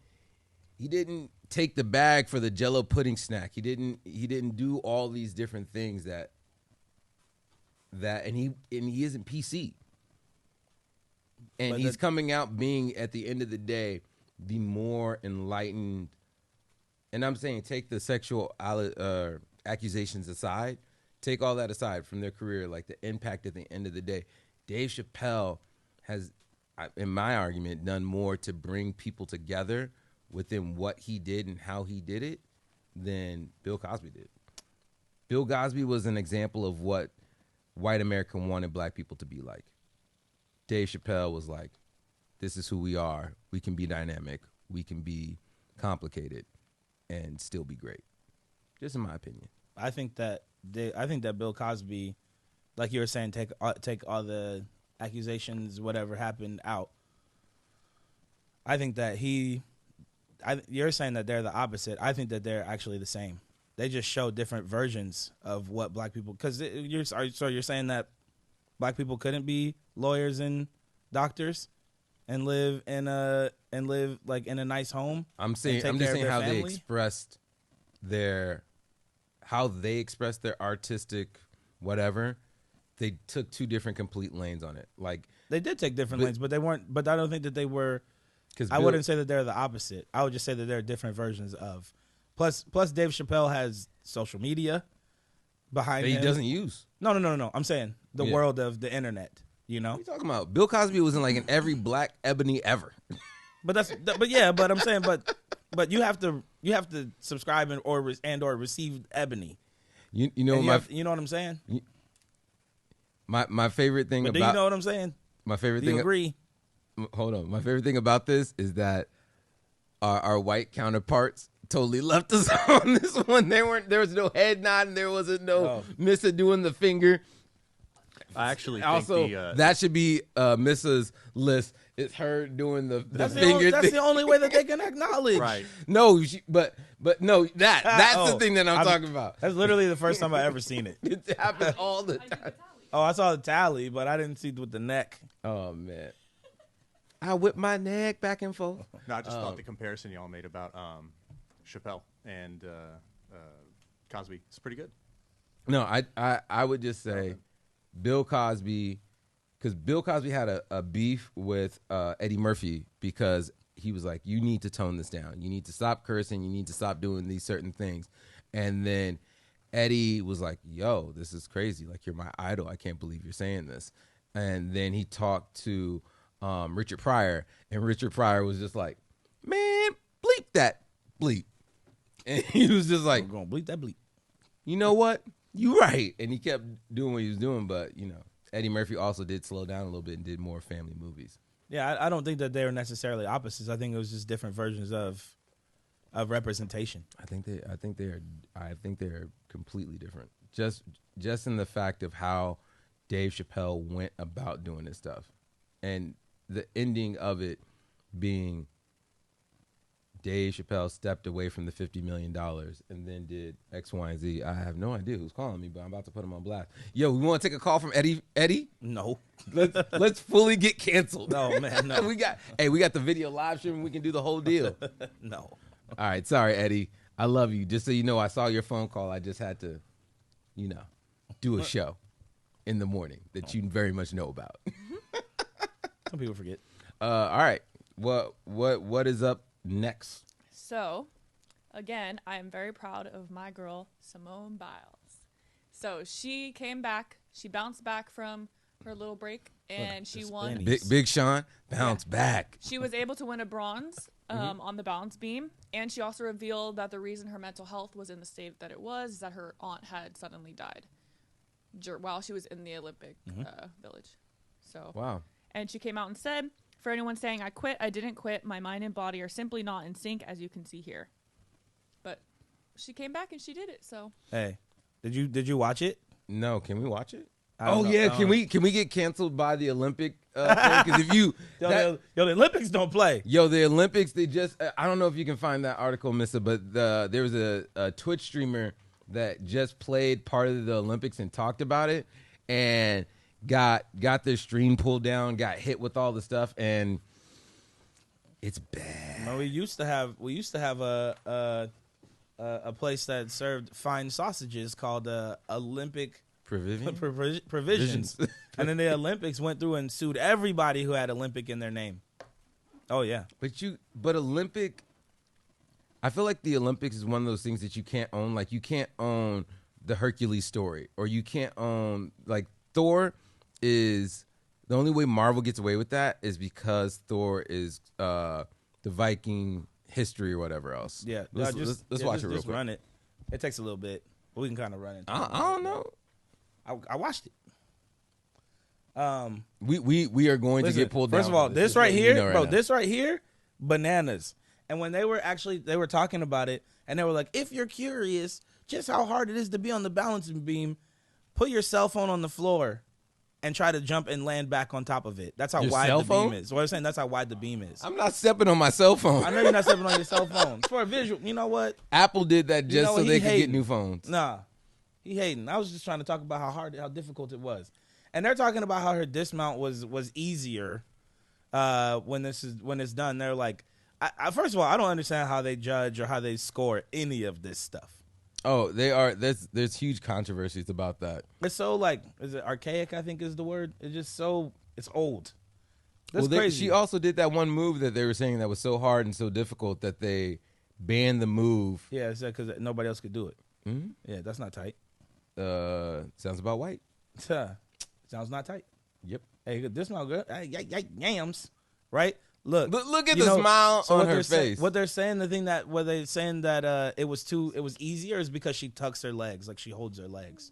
take the bag for the Jell-O pudding snack. He didn't do all these different things that and he isn't PC. And he's coming out being, at the end of the day, the more enlightened. And I'm saying, take the sexual accusations aside. Take all that aside from their career, like the impact at the end of the day. Dave Chappelle has, in my argument, done more to bring people together within what he did and how he did it than Bill Cosby did. Bill Cosby was an example of what white America wanted black people to be like. Dave Chappelle was like, this is who we are. We can be dynamic. We can be complicated and still be great. Just in my opinion. I think that Bill Cosby, like you were saying, take all the accusations, whatever happened, out. I think that you're saying that they're the opposite. I think that they're actually the same. They just show different versions of what black people. Because you're saying that black people couldn't be lawyers and doctors and live like in a nice home. I'm just saying how they expressed their artistic whatever. They took two different complete lanes on it. Like, they did take different lanes, but they weren't. But I don't think that they were. I wouldn't say that they're the opposite. I would just say that they're different versions of. Plus, Dave Chappelle has social media behind him. He doesn't use. No. I'm saying the world of the internet. You know, what are you talking about? Bill Cosby was in every black ebony ever. But I'm saying, but you have to subscribe or receive ebony. You know what I'm saying? My favorite thing do you know what I'm saying? My favorite thing. Do you agree? Hold on. My favorite thing about this is that our white counterparts totally left us on this one. There was no head nodding. There wasn't no Missa doing the finger. I actually also think that should be Missa's list. It's her doing the that's finger. That's the only way that they can acknowledge. Right? No, but no. That's the thing that I'm talking about. That's literally the first time I ever seen it. It happens all the time. Oh, I saw the tally, but I didn't see it with the neck. Oh man, I whip my neck back and forth. No, I just thought the comparison y'all made about Chappelle and Cosby is pretty good. No, I would just say Bill Cosby, because Bill Cosby had a beef with Eddie Murphy because he was like, you need to tone this down. You need to stop cursing. You need to stop doing these certain things. And then Eddie was like, yo, this is crazy. Like, you're my idol. I can't believe you're saying this. And then he talked to Richard Pryor, and Richard Pryor was just like, man, bleep that bleep. And he was just like, I'm going to bleep that bleep. You know what? You right. And he kept doing what he was doing, but, Eddie Murphy also did slow down a little bit and did more family movies. Yeah, I don't think that they were necessarily opposites. I think it was just different versions of representation. I think they're completely different. Just in the fact of how Dave Chappelle went about doing this stuff. And the ending of it being Dave Chappelle stepped away from the $50 million and then did X, Y, and Z. I have no idea who's calling me, but I'm about to put him on blast. Yo, we want to take a call from Eddie? Eddie? No. Let's fully get canceled. No, man, no. we got the video live stream. We can do the whole deal. No. All right. Sorry, Eddie. I love you. Just so you know, I saw your phone call. I just had to, do a show in the morning that you very much know about. Some people forget. All right. What is up next? So, again, I am very proud of my girl, Simone Biles. So she came back. She bounced back from her little break, and she won. Big Sean, bounce back. She was able to win a bronze on the balance beam, and she also revealed that the reason her mental health was in the state that it was is that her aunt had suddenly died while she was in the Olympic village. So wow. And she came out and said, "For anyone saying I quit, I didn't quit. My mind and body are simply not in sync, as you can see here." But she came back and she did it. So hey, did you watch it? No, can we watch it? Oh yeah, can we get canceled by the Olympic thing? Because if you the Olympics don't play. The Olympics, they just I don't know if you can find that article, Missa, but there was a Twitch streamer that just played part of the Olympics and talked about it, and got their stream pulled down, got hit with all the stuff, and it's bad. No, we used to have a place that served fine sausages called Olympic Provisions. And then the Olympics went through and sued everybody who had Olympic in their name. Oh yeah. But Olympic, I feel like the Olympics is one of those things that you can't own. Like you can't own the Hercules story, or you can't own like Thor is the only way Marvel gets away with that is because Thor is the Viking history or whatever else. Yeah. Let's watch it real quick. Just run it. It takes a little bit, but we can kind of run it. I don't know. I watched it. We are going to get pulled down. First of all, this right here, bro, this right here, bananas. And when they were talking about it, and they were like, if you're curious just how hard it is to be on the balancing beam, put your cell phone on the floor and try to jump and land back on top of it. That's how wide the beam is. So what I'm saying, that's how wide the beam is. I'm not stepping on my cell phone. I know you're not stepping on your cell phone. It's for a visual. You know what? Apple did that just so they could get new phones. Nah, he hating. I was just trying to talk about how difficult it was. And they're talking about how her dismount was easier when it's done. They're like, first of all, I don't understand how they judge or how they score any of this stuff. Oh, they are. There's huge controversies about that. It's so is it archaic? I think is the word. It's just so it's old. That's crazy. She also did that one move that they were saying that was so hard and so difficult that they banned the move. Yeah, it's because nobody else could do it. Mm-hmm. Yeah, that's not tight. Sounds about white. Sounds not tight. Yep. Hey, this smell good. Yams, right? Look at the smile on her face. What they're saying, where they're saying that it was easier is because she tucks her legs, like she holds her legs.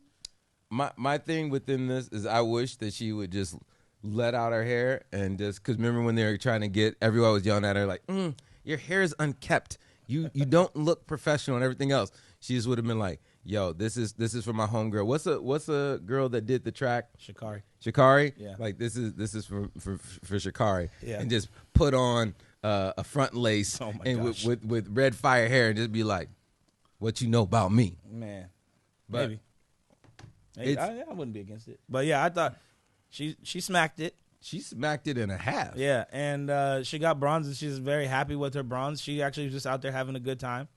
My thing within this is I wish that she would just let out her hair and just, because remember when they were trying to get, everyone was yelling at her like, your hair is unkept. You don't look professional and everything else. She just would have been like, yo, this is for my homegirl. What's a girl that did the track? Shikari? Yeah. Like this is for Shikari. Yeah. And just put on a front lace with red fire hair and just be like, what you know about me? Man. But maybe. I wouldn't be against it. But yeah, I thought she smacked it. She smacked it in a half. Yeah, and she got bronze, and she's very happy with her bronze. She actually was just out there having a good time.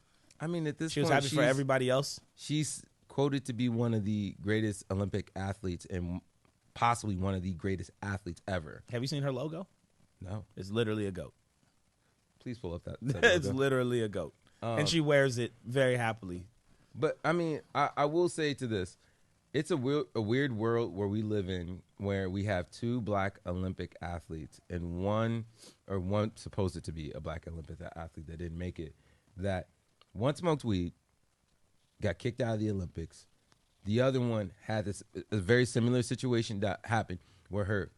I mean, at this point, she was happy for everybody else. She's quoted to be one of the greatest Olympic athletes and possibly one of the greatest athletes ever. Have you seen her logo? No. It's literally a goat. Please pull up that It's literally a goat. And she wears it very happily. But, I mean, I will say to this. It's a weird world where we live in, where we have two black Olympic athletes and one supposed to be a black Olympic athlete that didn't make it, that one smoked weed, got kicked out of the Olympics. The other one had a very similar situation that happened where her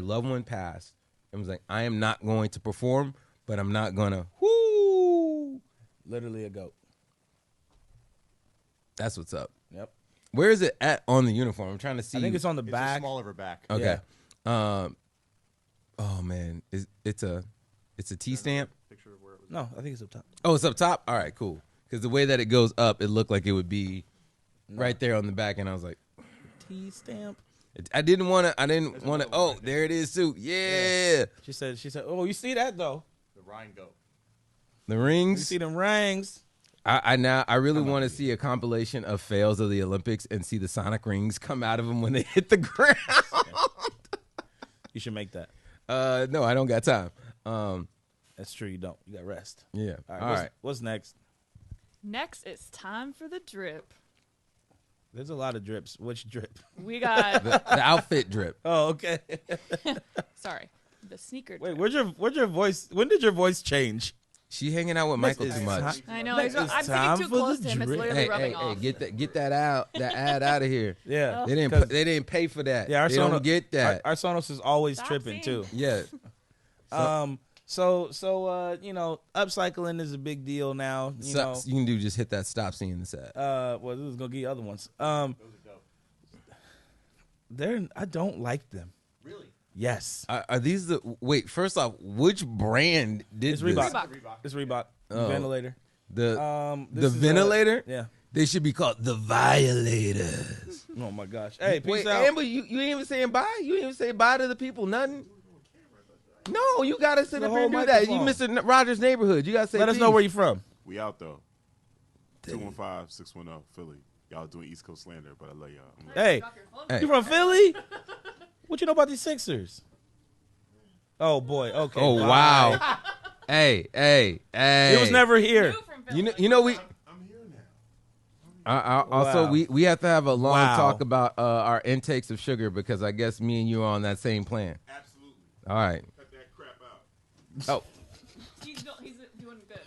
loved one passed and was like, I am not going to perform, but I'm not going to, literally a goat. That's what's up. Yep. Where is it at on the uniform? I'm trying to see. I think it's on the It's back. the small of her back. Okay. Yeah. Oh man, it's a T stamp. Picture of where it was No, I think it's up top. Oh, it's up top? All right, cool. Because the way that it goes up, it looked like it would be right there on the back, and I was like, T-stamp. I didn't want to. Oh, there it is too. Yeah. She said, oh, you see that though? The Rhine goat. The You rings. see them rings? I really want to see a compilation of fails of the Olympics and see the sonic rings come out of them when they hit the ground. You should make that. No, I don't got time. That's true. You don't. You got rest. Yeah. All All right. right. What's next? Next, it's time for the drip. There's a lot of drips. Which drip? We got, The outfit drip. Oh, okay. sorry, the sneaker Wait, drip. where's your voice? When did your voice change? She hanging out with Michael too much. I know. Next, I'm it's sitting time too for close the to him. It's drip. literally Hey, rubbing hey, off. get that ad out of here. Yeah. They didn't 'Cause- they didn't pay for that. Yeah, they don't get that. Our Sonos is always Stop tripping saying too. Yeah. So you know, upcycling is a big deal now. You know, You can do just hit that stop seeing this ad. well, this is gonna give you other ones. I don't like them. Really? Yes, Are these the wait? First off, which brand did it's this? Reebok. It's Reebok. Oh. Ventilator. The This is, ventilator? yeah. They should be called the violators. Oh my gosh. Hey, peace Wait, out. Amber, you ain't even saying bye? You ain't even say bye to the people, nothing? No, you gotta sit The up here and whole do that. You microphone. Mr. Rogers' neighborhood. You gotta say Let us know peace. where you from. We out though. 215-610 Philly. Y'all doing East Coast slander, but I love y'all. I'm Hey, Hey. you from Philly? What you know about these Sixers? Oh boy. Okay. Oh bye. wow. hey. He was never here. You know we I'm here now. also Wow. we have to have a long Wow. talk about our intakes of sugar because I guess me and you are on that same plan. Absolutely. All right. Cut that crap out. Oh, He's doing good.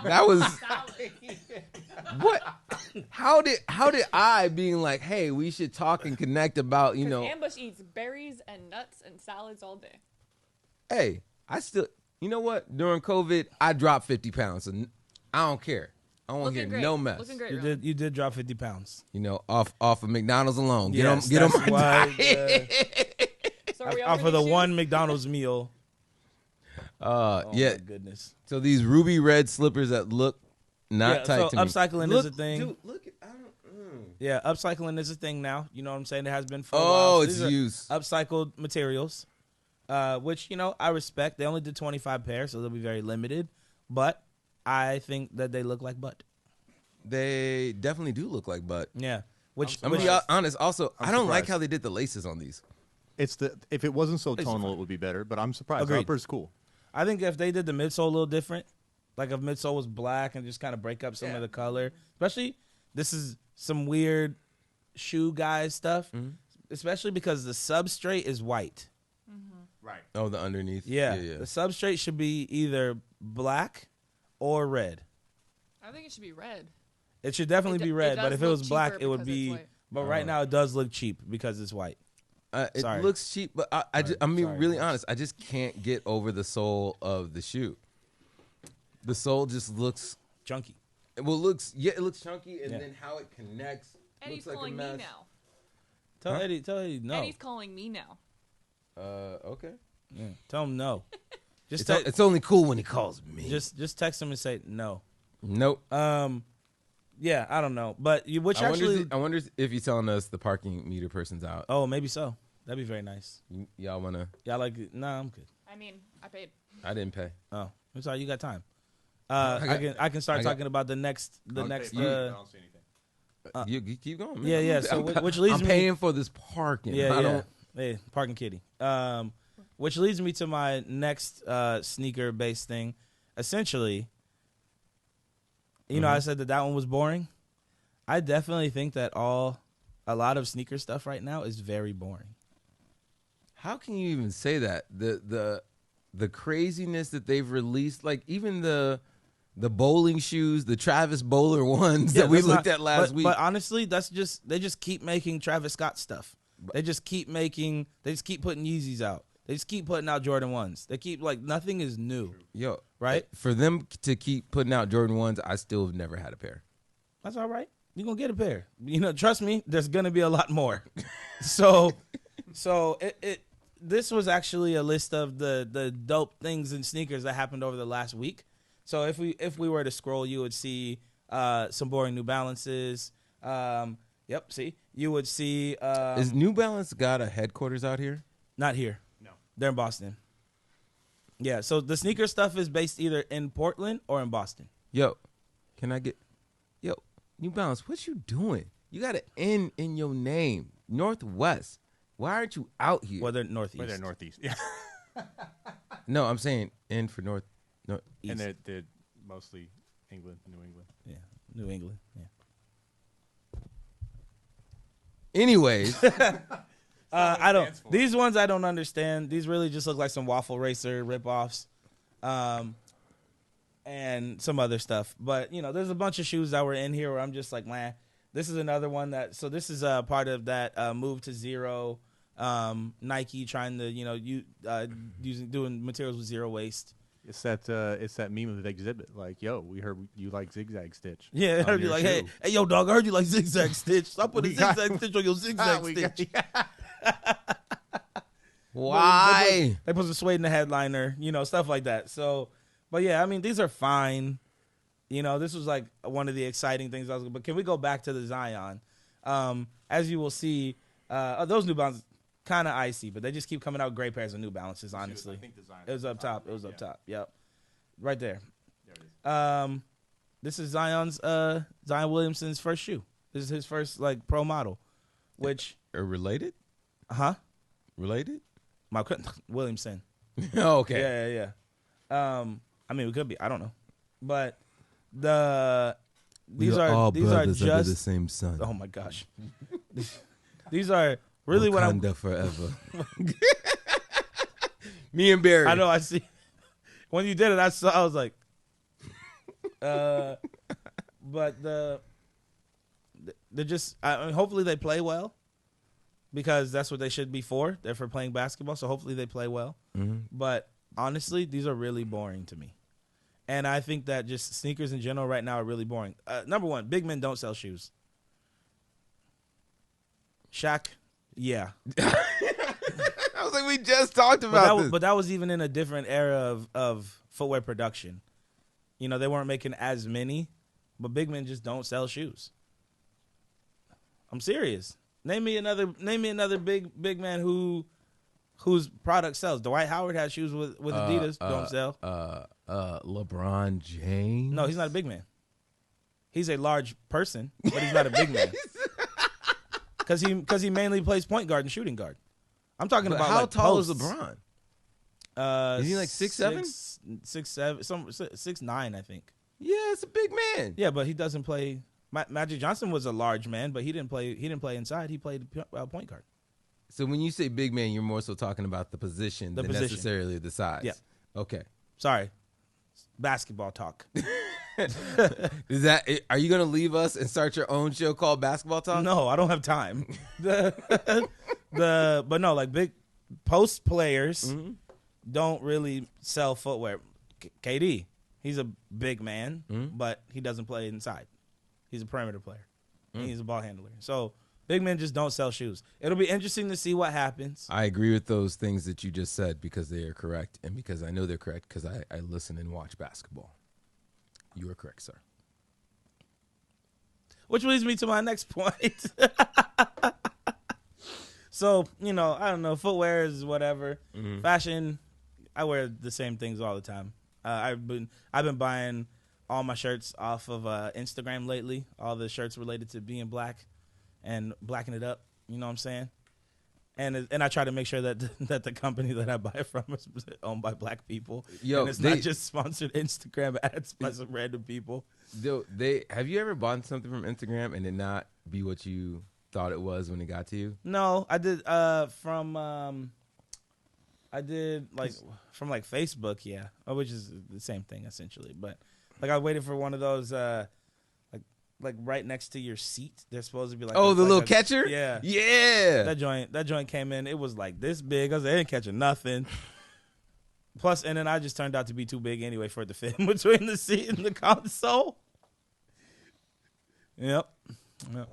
That was- Salad. what? How did I being like, hey, we should talk and connect about Ambush eats berries and nuts and salads all day. hey, I still, you know what? During COVID, I dropped 50 pounds, and I don't care. I don't Looking hear great. no mess. Looking great. You Ronin. did drop 50 pounds. Off of McDonald's alone. Get Yes, them that's on why, diet. So are we Off over of the these one shoes? McDonald's meal. Oh yeah. my goodness. So these ruby red slippers that look not Yeah, tight so to me. upcycling Look, is a thing. Dude, look at I don't. Yeah, upcycling is a thing now. You know what I'm saying? It has been for a Oh, while. So it's these are used. upcycled materials, which I respect. They only did 25 pairs, so they'll be very limited. But I think that they look like butt. They definitely do look like butt. Yeah. Which I'm gonna be honest. Also, I don't like surprised. how they did the laces on these. If it wasn't so It's tonal, fine. it would be better. But I'm surprised. Agreed. The upper's cool. I think if they did the midsole a little different, like if midsole was black and just kind of break up some of the color, especially this is some weird shoe guy stuff, especially because the substrate is white. Right. Oh, the underneath. Yeah. yeah. The substrate should be either black or red. I think it should be red. It should definitely It be d- red, it but does if it was look black, cheaper it would because it's be. white. But right now, it does look cheap because it's white. It Sorry. looks cheap, but I'm being Sorry, really boss. honest. I just can't get over the sole of the shoe. The sole just looks. Chunky. It looks chunky, and Yeah. then how it connects Eddie's looks like a calling me mess. now. Tell Huh? Eddie no. Eddie's calling me now. Okay. Yeah. Tell him no. Just It's only cool when he calls me. just text him and say no. nope. Yeah, I don't know, but which I actually. wonder if he's telling us the parking meter person's out. Oh, maybe so. That'd be very nice. Y'all wanna? Y'all like it? Nah, I'm good. I mean, I paid. I didn't pay. Oh, I'm sorry. You got time. got- I can start I got- talking about the next. I don't see anything. You keep going. Man. yeah. So which leads I'm me. paying for this parking. I don't. Hey, parking kitty. Which leads me to my next sneaker based thing. Essentially, I said that one was boring. I definitely think that a lot of sneaker stuff right now is very boring. How can you even say that? The craziness that they've released, like even the bowling shoes, the Travis Bowler ones that we that's looked not- at last week. But honestly, they just keep making Travis Scott stuff. They just keep putting Yeezys out. They just keep putting out Jordan 1s. They keep nothing is new. Yo, Right? For them to keep putting out Jordan 1s, I still have never had a pair. That's all right. You're going to get a pair. Trust me, there's going to be a lot more. So this was actually a list of the dope things in sneakers that happened over the last week. So if we were to scroll, you would see some boring New Balances. Yep, see, you would see. Is New Balance got a headquarters out here? Not here. No. They're in Boston. Yeah, so the sneaker stuff is based either in Portland or in Boston. Yo, can I get? Yo, New Balance, what you doing? You got an N in your name, Northwest. Why aren't you out here? Well, they're northeast. Where they're northeast. Yeah. No, I'm saying N for north. And they're mostly England, New England. Yeah, New England. Yeah. Anyways, I don't. stands for. These ones I don't understand. These really just look like some Waffle Racer ripoffs, and some other stuff. But there's a bunch of shoes that were in here where I'm just like, man. This is another one that. So this is part of that move to zero. Nike trying to doing materials with zero waste. It's that meme of the exhibit. Like, yo, we heard you like zigzag stitch. Yeah, I on heard you your like, shoe. hey, yo, dog, I heard you like zigzag stitch. Stop putting a We got- zigzag stitch on your zigzag We stitch. why? They put some suede in the headliner, stuff like that. So, but yeah, I mean, these are fine. This was like one of the exciting things. But can we go back to the Zion? As you will see, those New Balances kind of icy, but they just keep coming out great pairs of New Balances. Honestly, I think design. it was up top. It was up top. Yep, right there. There it is. This is Zion Williamson's first shoe. This is his first pro model, which Are related? Related? Williamson. Oh, okay. Yeah. I mean, we could be. I don't know, but these We are all these are brothers under the just. same sun. Oh my gosh, these are really what I'm. Wakanda forever. Me and Barry. I know. I see. When you did it, I was like, but they're just. I mean, hopefully they play well, because that's what they should be for. They're for playing basketball, so hopefully they play well. Mhm. But honestly, these are really boring to me, and I think that just sneakers in general right now are really boring. Number one, big men don't sell shoes. Shaq, yeah. I was like, we just talked about this. But that was even in a different era of footwear production. They weren't making as many, but big men just don't sell shoes. I'm serious. Name me another big man whose product sells. Dwight Howard has shoes with Adidas, don't sell. LeBron James. No, he's not a big man. He's a large person, but he's not a big man. Because he mainly plays point guard and shooting guard. I'm talking about how tall is posts. LeBron? Is he like 6'7"? 6'7", 6'9", I think. Yeah, it's a big man. Yeah, but he doesn't play. Magic Johnson was a large man, but he didn't play. He didn't play inside. He played point guard. So when you say big man, you're more so talking about the position than position. necessarily the size. Yeah. Okay. Sorry, basketball talk. Is that? Are you gonna leave us and start your own show called Basketball Talk? No, I don't have time. But no, like big post players don't really sell footwear. KD, he's a big man, but he doesn't play inside. He's a perimeter player. He's a ball handler. So big men just don't sell shoes. It'll be interesting to see what happens. I agree with those things that you just said because they are correct, and because I know they're correct because I listen and watch basketball. You are correct, sir. Which leads me to my next point. So, I don't know. Footwear is whatever. Fashion, I wear the same things all the time. I've been buying all my shirts off of Instagram lately. All the shirts related to being black and blacking it up. You know what I'm saying? And I try to make sure that that the company that I buy from is owned by black people. Yo, and it's not just sponsored Instagram ads by some random people. Have you ever bought something from Instagram and it not be what you thought it was when it got to you? No, I did from Facebook, yeah, which is the same thing essentially. But I waited for one of those like right next to your seat. They're supposed to be like the little catcher. Yeah. That joint came in. It was like this big. I was like, I ain't catching nothing. Plus, and then I just turned out to be too big anyway for it to fit in between the seat and the console. Yep. Wow.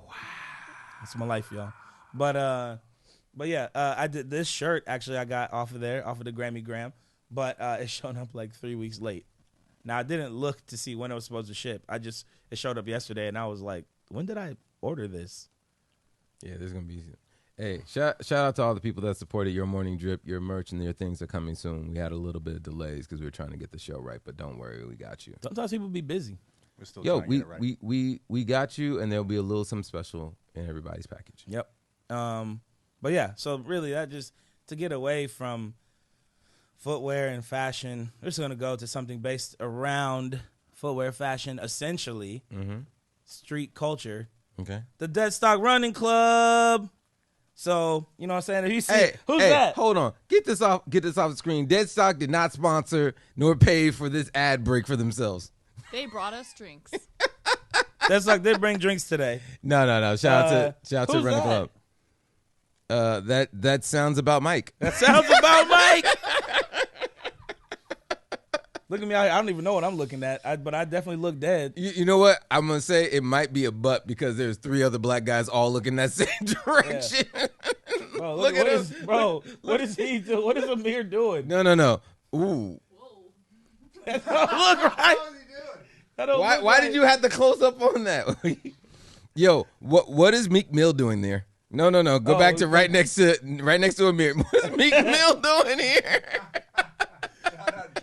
That's my life, y'all. But But yeah, I did this shirt. Actually, I got off of the Grammy Gram, but it showed up like 3 weeks late. Now I didn't look to see when it was supposed to ship. It showed up yesterday, and I was like, when did I order this? Yeah, there's gonna be. Hey, shout out to all the people that supported your morning drip, your merch, and your things are coming soon. We had a little bit of delays because we were trying to get the show right, but don't worry, we got you. Sometimes people be busy. We're still Yo, trying to get it right. we got you, and there'll be a little something special in everybody's package. Yep. But yeah, so really that just to get away from footwear and fashion, we're just gonna go to something based around footwear, fashion, essentially street culture. Okay. The Deadstock Running Club. So, you know what I'm saying? If you see, who's that? Hold on. Get this off the screen. Deadstock did not sponsor nor pay for this ad break for themselves. They brought us drinks. Deadstock did bring drinks today. No. Shout out to who's Running Club. That sounds about Mike. That sounds about Mike. Look at me. I don't even know what I'm looking at, but I definitely look dead. You know what? I'm going to say it might be a butt because there's 3 other black guys all looking that same direction. Yeah. Bro, Look at him. What is he doing? What is Amir doing? No. Ooh. That don't look right. Why did you have to close up on that? Yo, what is Meek Mill doing there? No. Go back to right next to Amir. What's Meek Mill doing here?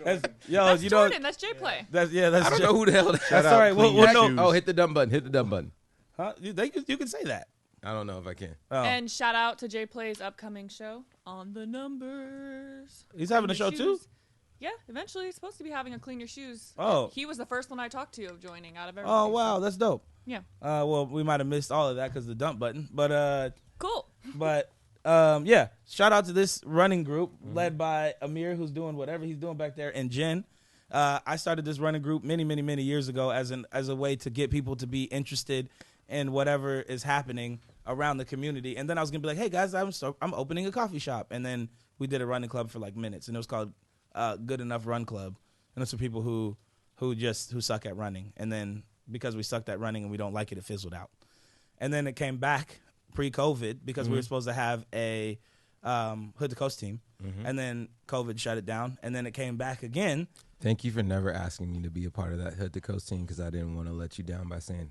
That's Jordan. That's J Play. That's I don't know who the hell that's all right. Clean Well, your no. shoes. Oh, hit the dumb button. Huh? You can say that. I don't know if I can. Oh. And shout out to J Play's upcoming show On the Numbers. He's having a Clean show Your too? Shoes. Yeah, eventually he's supposed to be having a Clean Your Shoes. Oh. He was the first one I talked to of joining out of everybody. Oh wow, that's dope. Yeah. Well, we might have missed all of that because of the dump button, but Cool. yeah. Shout out to this running group led by Amir, who's doing whatever he's doing back there, and Jen. I started this running group many years ago as a way to get people to be interested in whatever is happening around the community. And then I was gonna be like, hey guys, I'm opening a coffee shop, and then we did a running club for like minutes, and it was called Good Enough Run Club, and it's for people who suck at running, and then because we sucked at running and we don't like it, it fizzled out. And then it came back pre-COVID because we were supposed to have a Hood to Coast team, and then COVID shut it down, and then it came back again. Thank you for never asking me to be a part of that Hood to Coast team because I didn't want to let you down by saying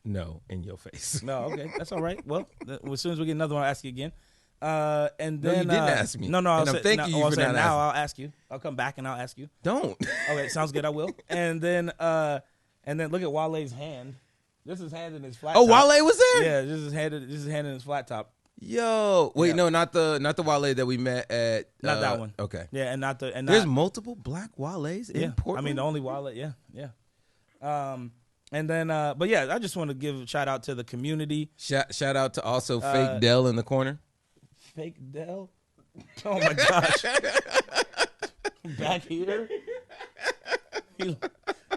no in your face. No, okay, that's all right. Well, as soon as we get another one, I'll ask you again. And then you didn't ask me. No, And I'm thanking you for not now. asking. I'll ask you. I'll come back and I'll ask you. Don't. Okay, sounds good. I will. And then look at Wale's hand. This is hand in his flat. Oh, top. Wale was there? Yeah, this is hand in his flat top. Yo, wait, Yeah. no, not the Wale that we met at. Not that one. Okay. Yeah, and not the and There's not, multiple black Wales in yeah. Portland. I mean, the only Wale. Yeah. And then, but yeah, I just want to give a shout out to the community. Shout out to also Fake Dell in the corner. Fake Dell. Oh my gosh. Back here.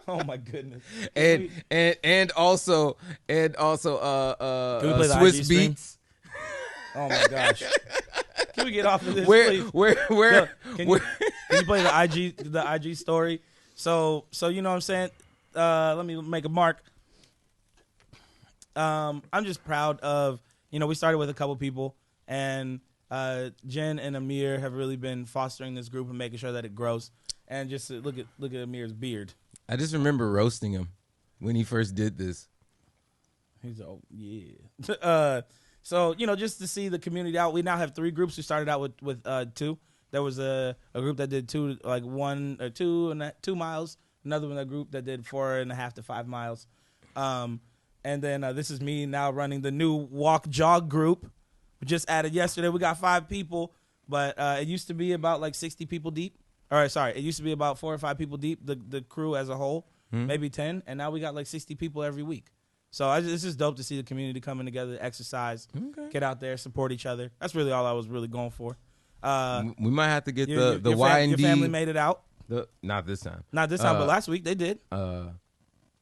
Oh my goodness. And also Can we play the Swiss IG stream? Beats. Oh my gosh. Can we get off of this? Where please? Can you play the IG story? So you know what I'm saying? Let me make a mark. I'm just proud of, we started with a couple people, and Jen and Amir have really been fostering this group and making sure that it grows. And just to look at Amir's beard. I just remember roasting him when he first did this. He's yeah. So just to see the community out. We now have 3 groups. We started out with 2. There was a group that did 2, like 1 or 2 miles. Another one, a group that did 4.5 to 5 miles. And then this is me now running the new walk jog group. We just added yesterday. We got 5 people, but it used to be about like 60 people deep. All right, sorry. It used to be about 4 or 5 people deep, the crew as a whole, maybe 10. And now we got like 60 people every week. So it's just dope to see the community coming together, exercise, get out there, support each other. That's really all I was really going for. We might have to get the your YMD. Your family made it out. Not this time. Not this time, but last week they did. And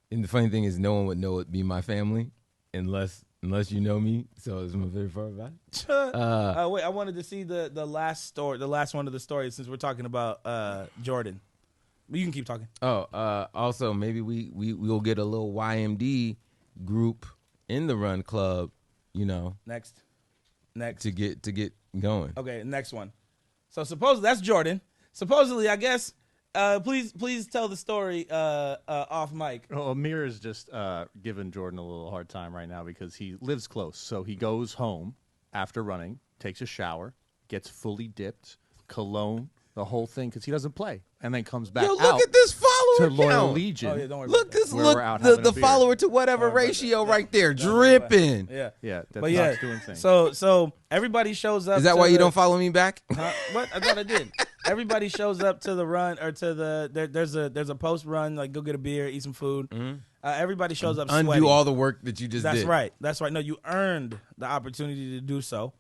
the funny thing is, no one would know it be my family unless you know me. So it's my very far about it. Wait, I wanted to see the last story, the last one of the stories, since we're talking about Jordan. You can keep talking. Also, maybe we'll get a little YMD group in the Run Club. Next. Next. to get going. Okay, next one. So supposedly that's Jordan. Supposedly, I guess. Please tell the story off mic. Oh, Amir is just giving Jordan a little hard time right now because he lives close. So he goes home after running, takes a shower, gets fully dipped, cologne, the whole thing, because he doesn't play, and then comes back Yo, look out at this to follower Loyal count. Legion. Oh, yeah, don't worry Look about this Where look we're out the having a beer. follower to whatever Don't worry about ratio that. right there, Don't worry about that. dripping. Yeah. Yeah, that's But yeah, not doing things. so everybody shows up. Is that to why you the- don't follow me back? Huh? What? I thought I did. Everybody shows up to the run or to the there's a post run, like go get a beer, eat some food. Everybody shows up Undo sweaty. all the work that you just That's did. right. That's right. No, you earned the opportunity to do so.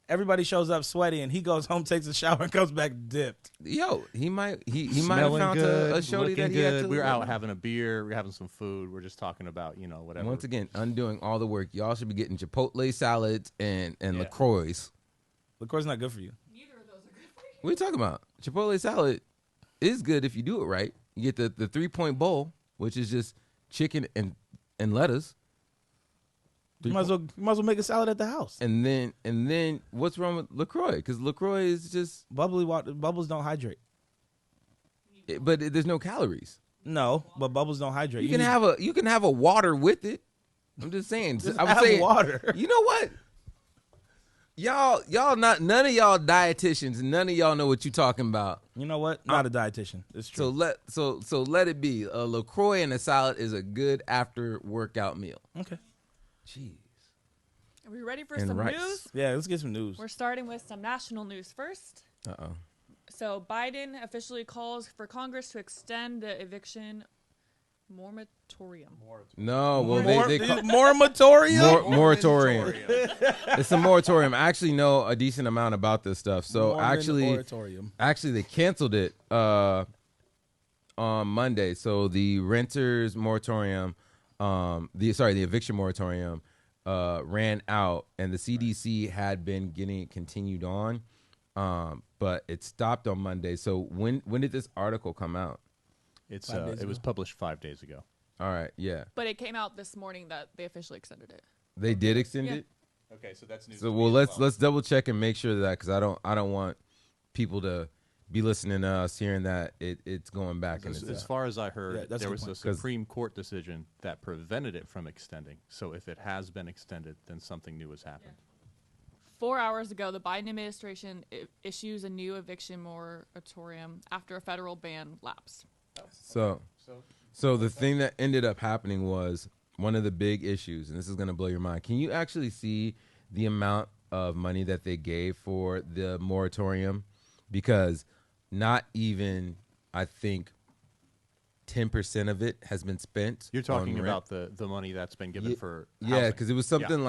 Everybody shows up sweaty, and he goes home, takes a shower, and comes back dipped. Yo, he might have Smelling found good, a shorty looking that he good. had to We're live out with. having a beer. We're having some food. We're just talking about, whatever. Once again, undoing all the work. Y'all should be getting Chipotle salads and Yeah. LaCroix. LaCroix's not good for you. Neither of those are good for you. What are you talking about? Chipotle salad is good if you do it right. You get the 3-point bowl, which is just chicken and lettuce. You might as well make a salad at the house. And then what's wrong with LaCroix? Because LaCroix is just, Bubbly water, bubbles don't hydrate. but there's no calories. No, but bubbles don't hydrate. You can have a water with it. I'm just saying. I'm have saying water. You know what? Y'all not none of y'all dietitians. None of y'all know what you're talking about. You know what? Not a dietitian. It's true. So let it be. A LaCroix and a salad is a good after workout meal. Okay. Jeez. Are we ready for And some rice. news? Yeah, let's get some news. We're starting with some national news first. Uh-oh. So Biden officially calls for Congress to extend the eviction moratorium. No, well they call moratorium. moratorium. It's a moratorium. I actually know a decent amount about this stuff. So Mormon actually they canceled it on Monday. So the renters moratorium, the eviction moratorium ran out, and the CDC had been getting it continued on, but it stopped on Monday. So when did this article come out? It days was ago. published 5 days ago. All right, yeah, But it came out this morning that they officially extended it. they did extend Yeah. it. Okay, so that's news. So well, let's double check and make sure of that, because I don't want people to be listening to us hearing that it's going back. And As far as I heard, Yeah, that's a there good was a point. Supreme Court decision that prevented it from extending. So if it has been extended, then something new has happened. 4 hours ago, the Biden administration issues a new eviction moratorium after a federal ban lapsed. So the thing that ended up happening was one of the big issues, and this is going to blow your mind. Can you actually see the amount of money that they gave for the moratorium? Because not even, I think, 10% of it has been spent. You're talking on rent. about the money that's been given for Yeah, housing. because it was something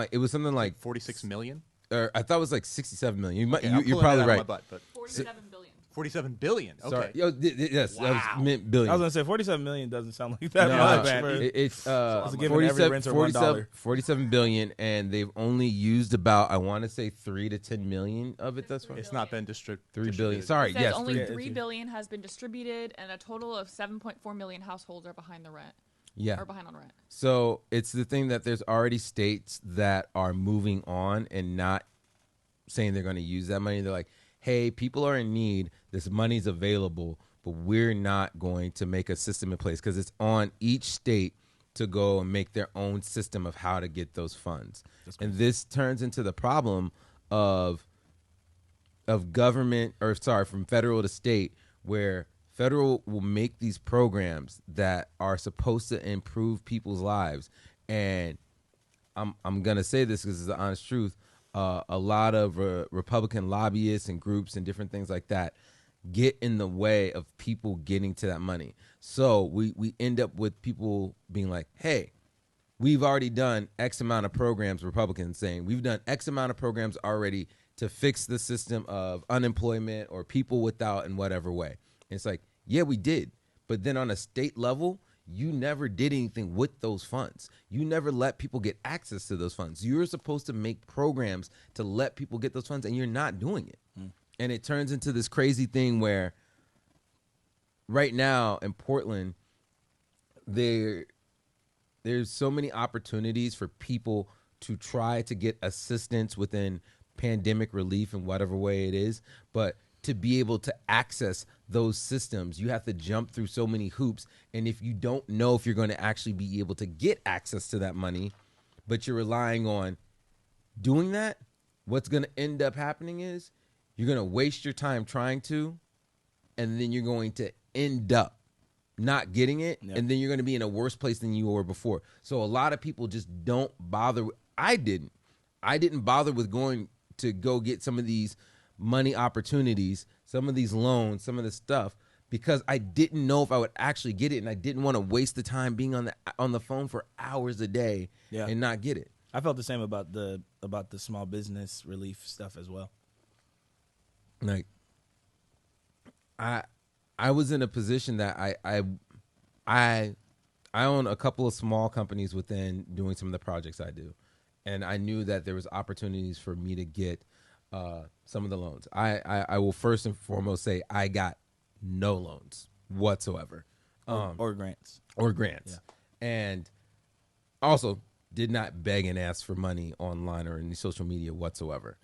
like 46 million. or I thought it was like 67 million. You might, Okay, I'm you're pulling probably it out of right. my butt, but 47 billion. 47 billion. Okay. Sorry. Yo, yes, that was meant billion. I was gonna say 47 million doesn't sound like that No, much. no, for- it's It's giving every renter $1. 47 billion, and they've only used about, I want to say, 3 to 10 million of it thus far. It's not been distributed. 3 billion. Sorry, It says yes. only 3 Yeah, 3 it's- billion has been distributed, and a total of 7.4 million households are behind the rent. Yeah. Or behind on rent. So it's the thing that there's already states that are moving on and not saying they're going to use that money. They're like, hey, people are in need. This money's available, but we're not going to make a system in place, because it's on each state to go and make their own system of how to get those funds. And this turns into the problem of government, or sorry, from federal to state, where federal will make these programs that are supposed to improve people's lives. And I'm going to say this because it's the honest truth. A lot of Republican lobbyists and groups and different things like that get in the way of people getting to that money. So we end up with people being like, hey, we've already done X amount of programs, Republicans saying, we've done X amount of programs already to fix the system of unemployment or people without in whatever way. And it's like, yeah, we did. But then on a state level, you never did anything with those funds. You never let people get access to those funds. You're supposed to make programs to let people get those funds, and you're not doing it. And it turns into this crazy thing where right now in Portland, there's so many opportunities for people to try to get assistance within pandemic relief in whatever way it is. But to be able to access those systems, you have to jump through so many hoops. And if you don't know if you're going to actually be able to get access to that money, but you're relying on doing that, what's going to end up happening is you're going to waste your time trying to, and then you're going to end up not getting it, and then you're going to be in a worse place than you were before. So a lot of people just don't bother. I didn't bother with going to go get some of these money opportunities, some of these loans, some of this stuff, because I didn't know if I would actually get it, and I didn't want to waste the time being on the phone for hours a day and not get it. I felt the same about the small business relief stuff as well. Like, I was in a position that I own a couple of small companies within doing some of the projects I do, and I knew that there was opportunities for me to get some of the loans. I will first and foremost say I got no loans whatsoever, or grants, and also did not beg and ask for money online or in social media whatsoever.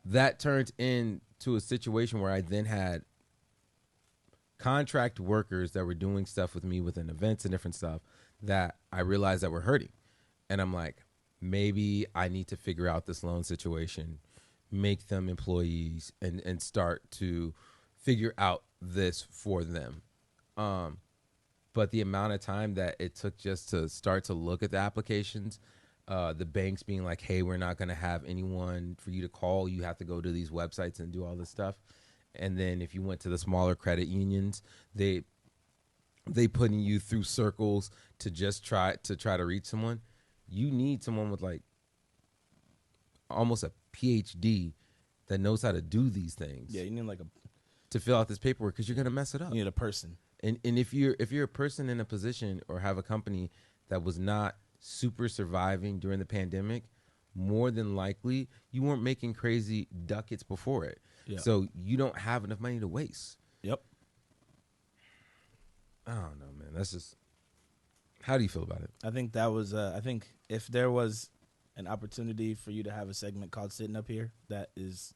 That turned into a situation where I then had contract workers that were doing stuff with me within events and different stuff that I realized that were hurting. And I'm like, maybe I need to figure out this loan situation, make them employees, and start to figure out this for them. But the amount of time that it took just to start to look at the applications, the banks being like, hey, we're not going to have anyone for you to call. You have to go to these websites and do all this stuff. And then if you went to the smaller credit unions, they putting you through circles to just try to reach someone. You need someone with like almost a PhD that knows how to do these things. Yeah, you need to fill out this paperwork, because you're going to mess it up. You need a person. And if you're a person in a position or have a company that was not super surviving during the pandemic, more than likely you weren't making crazy ducats before it. Yeah. So you don't have enough money to waste. Yep. I don't know, man. That's just, how do you feel about it? I think that was, I think if there was an opportunity for you to have a segment called Sitting Up Here, that is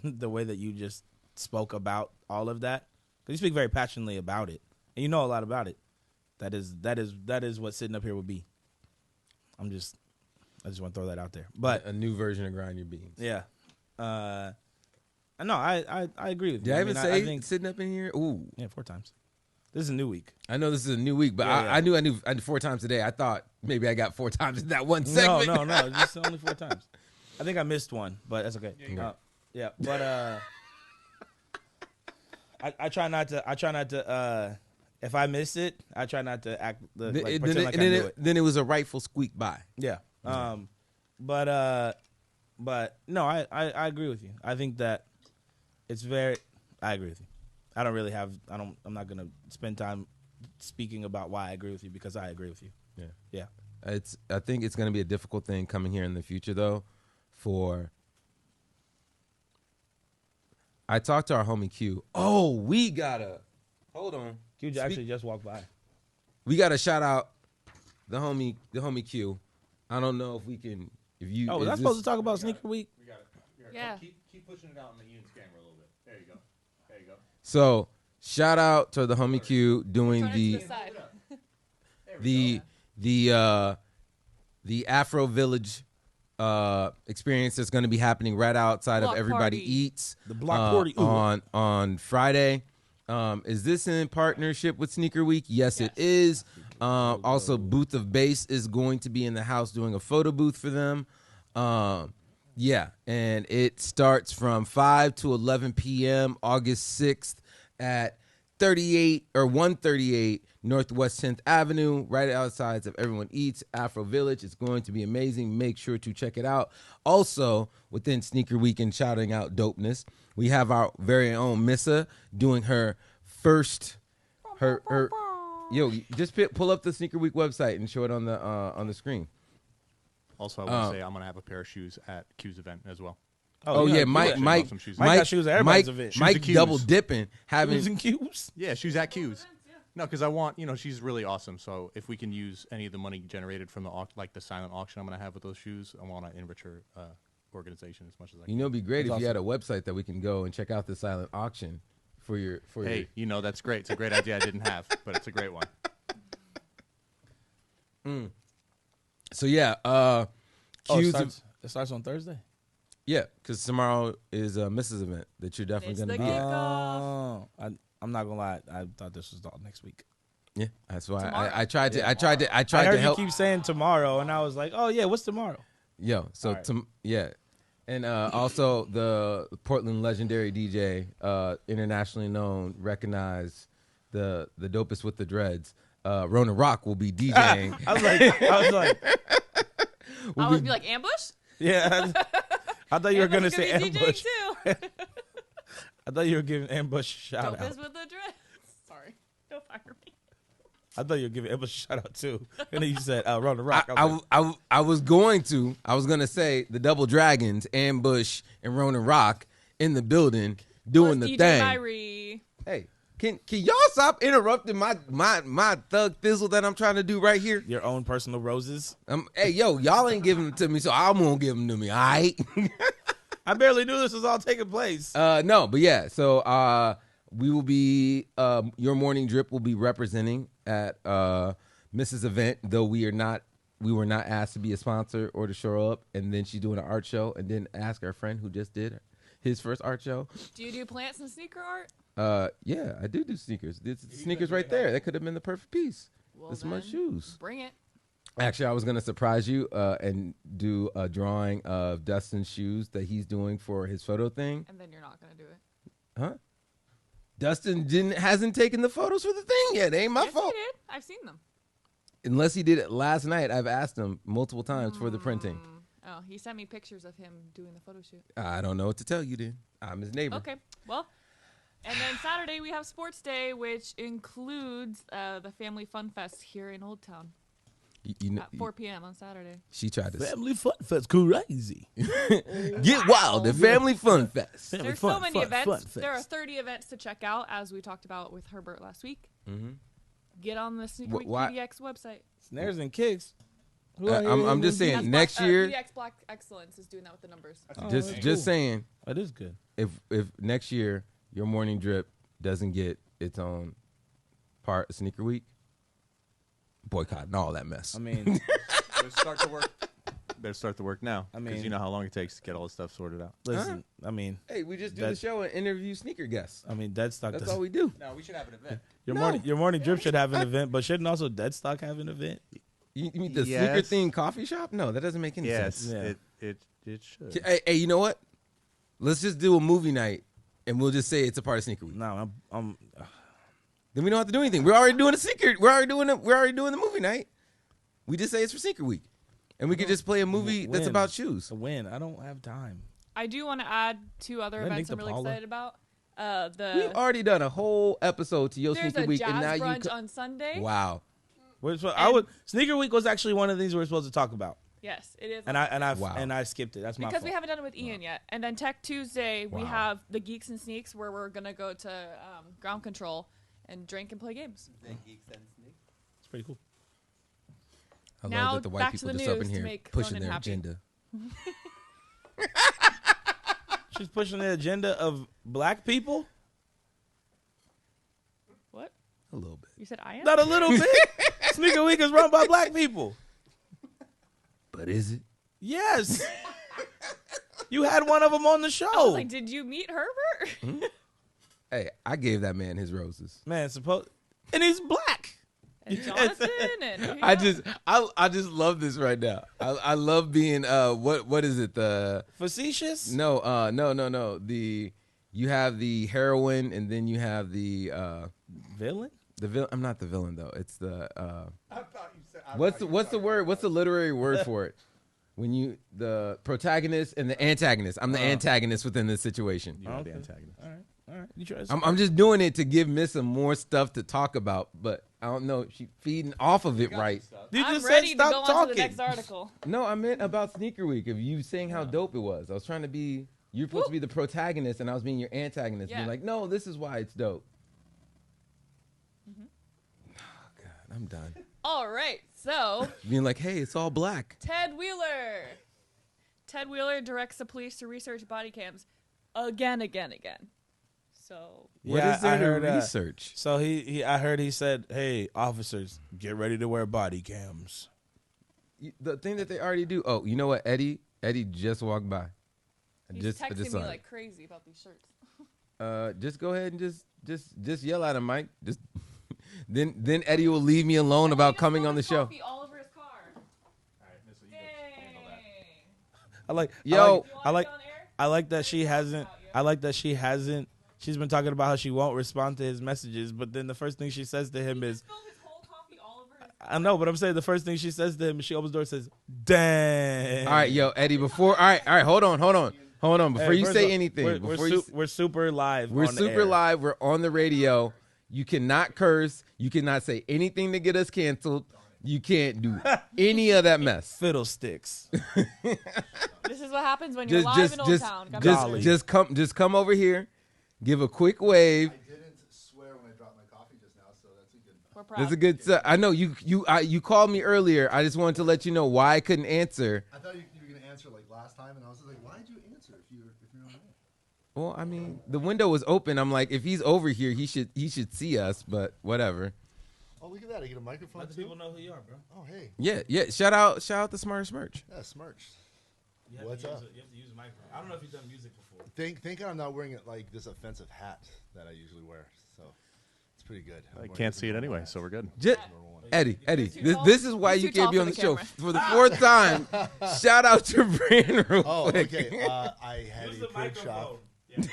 the way that you just spoke about all of that. Because you speak very passionately about it, and you know a lot about it. That is what Sitting Up Here would be. I just want to throw that out there. But a new version of Grind Your Beans. Yeah. No, I agree with you. Did I even say I think Sitting Up in Here? Ooh. Yeah, 4 times. This is a new week. I know this is a new week, but I knew I did 4 times today. I thought maybe I got 4 times in that one segment. No, just only 4 times. I think I missed one, but that's okay. But I try not to. If I miss it, I try not to act pretend like I knew it. Then it was a rightful squeak by. Yeah. But no, I agree with you. I think that it's I agree with you. I don't really have. I'm not gonna spend time speaking about why I agree with you, because I agree with you. Yeah. I think it's gonna be a difficult thing coming here in the future, though. I talked to our homie Q. Oh, we gotta hold on. Q actually just walked by. We gotta shout out the homie Q. I don't know if we can. If you. Oh, was I supposed to talk about Sneaker Week? We got it. Yeah. Keep pushing it out in the Ian's camera a little bit. There you go. So shout out to the homie Q doing the Afro Village experience that's going to be happening right outside Block of Everybody Party. Eats. The Block Party on Friday. Is this in partnership with Sneaker Week? Yes, it is. Also, Booth of Bass is going to be in the house doing a photo booth for them. Yeah, and it starts from 5 to 11 p.m. August 6th at 138 Northwest 10th Avenue, right outside of Everyone Eats, Afro Village. It's going to be amazing. Make sure to check it out. Also, within Sneaker Week and shouting out dopeness, we have our very own Missa doing her first, yo, just pull up the Sneaker Week website and show it on the screen. Also, I want to say I'm going to have a pair of shoes at Q's event as well. Oh yeah, Mike got shoes at everybody's event. Mike double dipping, having shoes and Q's. Yeah, shoes at Q's. No, because I want, she's really awesome. So if we can use any of the money generated from the silent auction I'm going to have with those shoes, I want to enrich her organization as much as I can. It'd be great if you had a website that we can go and check out the silent auction for your. Hey, that's great. It's a great idea I didn't have, but it's a great one. So yeah, it starts on Thursday. Yeah, because tomorrow is a Mrs. event that you're definitely It's going to the be at. Oh, I'm not gonna lie. I thought this was all next week. Yeah, that's why Tomorrow. I tried to. I tried I to heard help. you keep saying tomorrow, and I was like, oh yeah, what's tomorrow? Yo, so All right. yeah, and also the Portland legendary DJ, internationally known, recognized, the dopest with the dreads. Ronin Rock will be DJing. I was like, I would be like, ambush? yeah. I thought you were gonna Ambush say could be DJing ambush. too. I thought you were giving ambush a shout out. Dopest with the dress. Sorry. Don't fire me. I thought you were giving ambush a shout out too. And then you said Ronin Rock. I was going to say the Double Dragons, Ambush, and Ronin Rock in the building doing Plus the DJ thing. Myrie. Hey, can y'all stop interrupting my thug thizzle that I'm trying to do right here? Your own personal roses. Hey, yo, y'all ain't giving them to me, so I'm gonna give them to me. All right. I barely knew this was all taking place. No, but yeah. So we will be. Your morning drip will be representing at Mrs. event, though we were not asked to be a sponsor or to show up. And then she's doing an art show, and then ask our friend who just did his first art show. Do you do plants and sneaker art? Yeah, I do sneakers. It's sneakers right there. That could have been the perfect piece. Well, This my then, shoes. Bring it. Actually, I was gonna surprise you and do a drawing of Dustin's shoes that he's doing for his photo thing. And then you're not going to do it. Huh? Dustin hasn't taken the photos for the thing yet. It ain't my Yes, fault. he did. I've seen them. Unless he did it last night. I've asked him multiple times for the printing. Oh, he sent me pictures of him doing the photo shoot. I don't know what to tell you then. I'm his neighbor. Okay, well, and then Saturday we have Sports Day, which includes the Family Fun Fest here in Old Town You know, at 4 p.m. on Saturday. she tried to Family Fun Fest, crazy. get wild at Family Fun Fest. Family There's fun, so many fun, events. fun fest. There are 30 events to check out, as we talked about with Herbert last week. Mm-hmm. Get on the Sneaker Week why- PDX website. Snares and kicks. Who out here I'm is just saying, gonna do- next year, PDX Black Excellence is doing that with the numbers. Oh, just that's just cool. saying, That is good. if next year your morning drip doesn't get its own part of Sneaker Week, boycotting all that mess. I mean, Better start to work. Better start to work now. I Because mean- you know how long it takes to get all this stuff sorted out. listen. I mean, Hey, we just do the That's- show and interview sneaker guests. Dead stock. That's doesn't- all we do. No, we should have an event. Your morning drip should have an event, but shouldn't also Dead Stock have an event? You mean the Yes. sneaker themed coffee shop? No, that doesn't make any sense. Yeah. It should. Hey, you know what? Let's just do a movie night, and we'll just say it's a part of Sneaker Week. No, I'm Then we don't have to do anything. We're already doing a secret. We're already doing the movie night. We just say it's for Sneaker Week, and we could just play a movie that's When? about shoes. a win. I don't have time. I do want to add 2 other Is that events Nick I'm really DePaula? excited about. We've already done a whole episode to Yo There's Sneaker a Week, jazz and now you. brunch on Sunday. Wow. Sneaker Week was actually one of the things we were supposed to talk about, Yes, it is. and Wow. I skipped it. That's my because fault. we haven't done it with Ian yet. And then Tech Tuesday, we Wow. have the Geeks and Sneaks, where we're going to go to ground control and drink and play games. It's pretty cool. I Now, love that the white back to people the just up news in to here make pushing Ronin their happy. agenda. She's pushing the agenda of black people. What? A little bit, You said I am? Not a little bit. Sneaker Week is run by black people. but is it? Yes. You had one of them on the I was show. like, did you meet Herbert? Hey, I gave that man his roses. Man, and he's black. And Jonathan and who I else? just love this right now. I love being what is it, the Facetious? no you have the heroine, and then you have the Villain? villain. I'm not the villain though. It's the I thought you said. what's the word? What's the literary word for it? When you the protagonist and the antagonist. I'm the antagonist within this situation. You are Okay. the antagonist. All right. You try I'm just doing it to give Missa more stuff to talk about, but I don't know. She feeding off of it right. You I'm just ready said to go stop on talking. to the next article. No, I meant about Sneaker Week. Of you saying how dope it was. I was trying to be. You're supposed to be the protagonist, and I was being your antagonist. Yeah. Being like, no, this is why it's dope. I'm done. All right, so Being like, hey, it's all black. Ted Wheeler. Ted Wheeler directs the police to research body cams again. So What is there to research? So I heard he said, "Hey, officers, get ready to wear body cams." The thing that they already do. Oh, you know what? Eddie just walked by. he's texting me like crazy about these shirts. Just go ahead and just yell at him, Mike. Just then Eddie will leave me alone about coming on the show. Coffee all over his car. All right, Missa, you guys handle that. I like that she hasn't. I like that she hasn't. She's been talking about how she won't respond to his messages, but then the first thing she says to him is, Spilled his whole coffee all over his "I know," but I'm saying the first thing she says to him, she opens the door and says, "Dang." All right, yo, Eddie. All right. Hold on. Before you say anything, we're super live. We're on the super air. live. We're on the radio. You cannot curse. You cannot say anything to get us canceled. You can't do any of that mess. Fiddlesticks. This is what happens when you're live in Old Town. Just come over here. Give a quick wave. I didn't swear when I dropped my coffee just now, so that's a good. We're proud. That's a good. I know you called me earlier. I just wanted to let you know why I couldn't answer. I thought you were gonna answer like last time, and I was just like, why did you answer if you're not there? Well, I mean, the window was open. I'm like, if he's over here, he should see us. But whatever. Oh, look at that! I get a microphone. Let the too? people know who you are, bro. Oh, hey, Yeah. Shout out the Smartest Merch. yeah, Smirch. You have What's to up? You have to use a microphone. I don't know if you've done music before. Think I'm not wearing it like this offensive hat that I usually wear, so it's pretty good. I can't see it anyway, so we're good. Eddie, too tall. this is why He's you too can't tall be for on the the show camera. for the fourth time. Shout out your brand real Oh, quick. okay. I had Use a the print microphone. shop.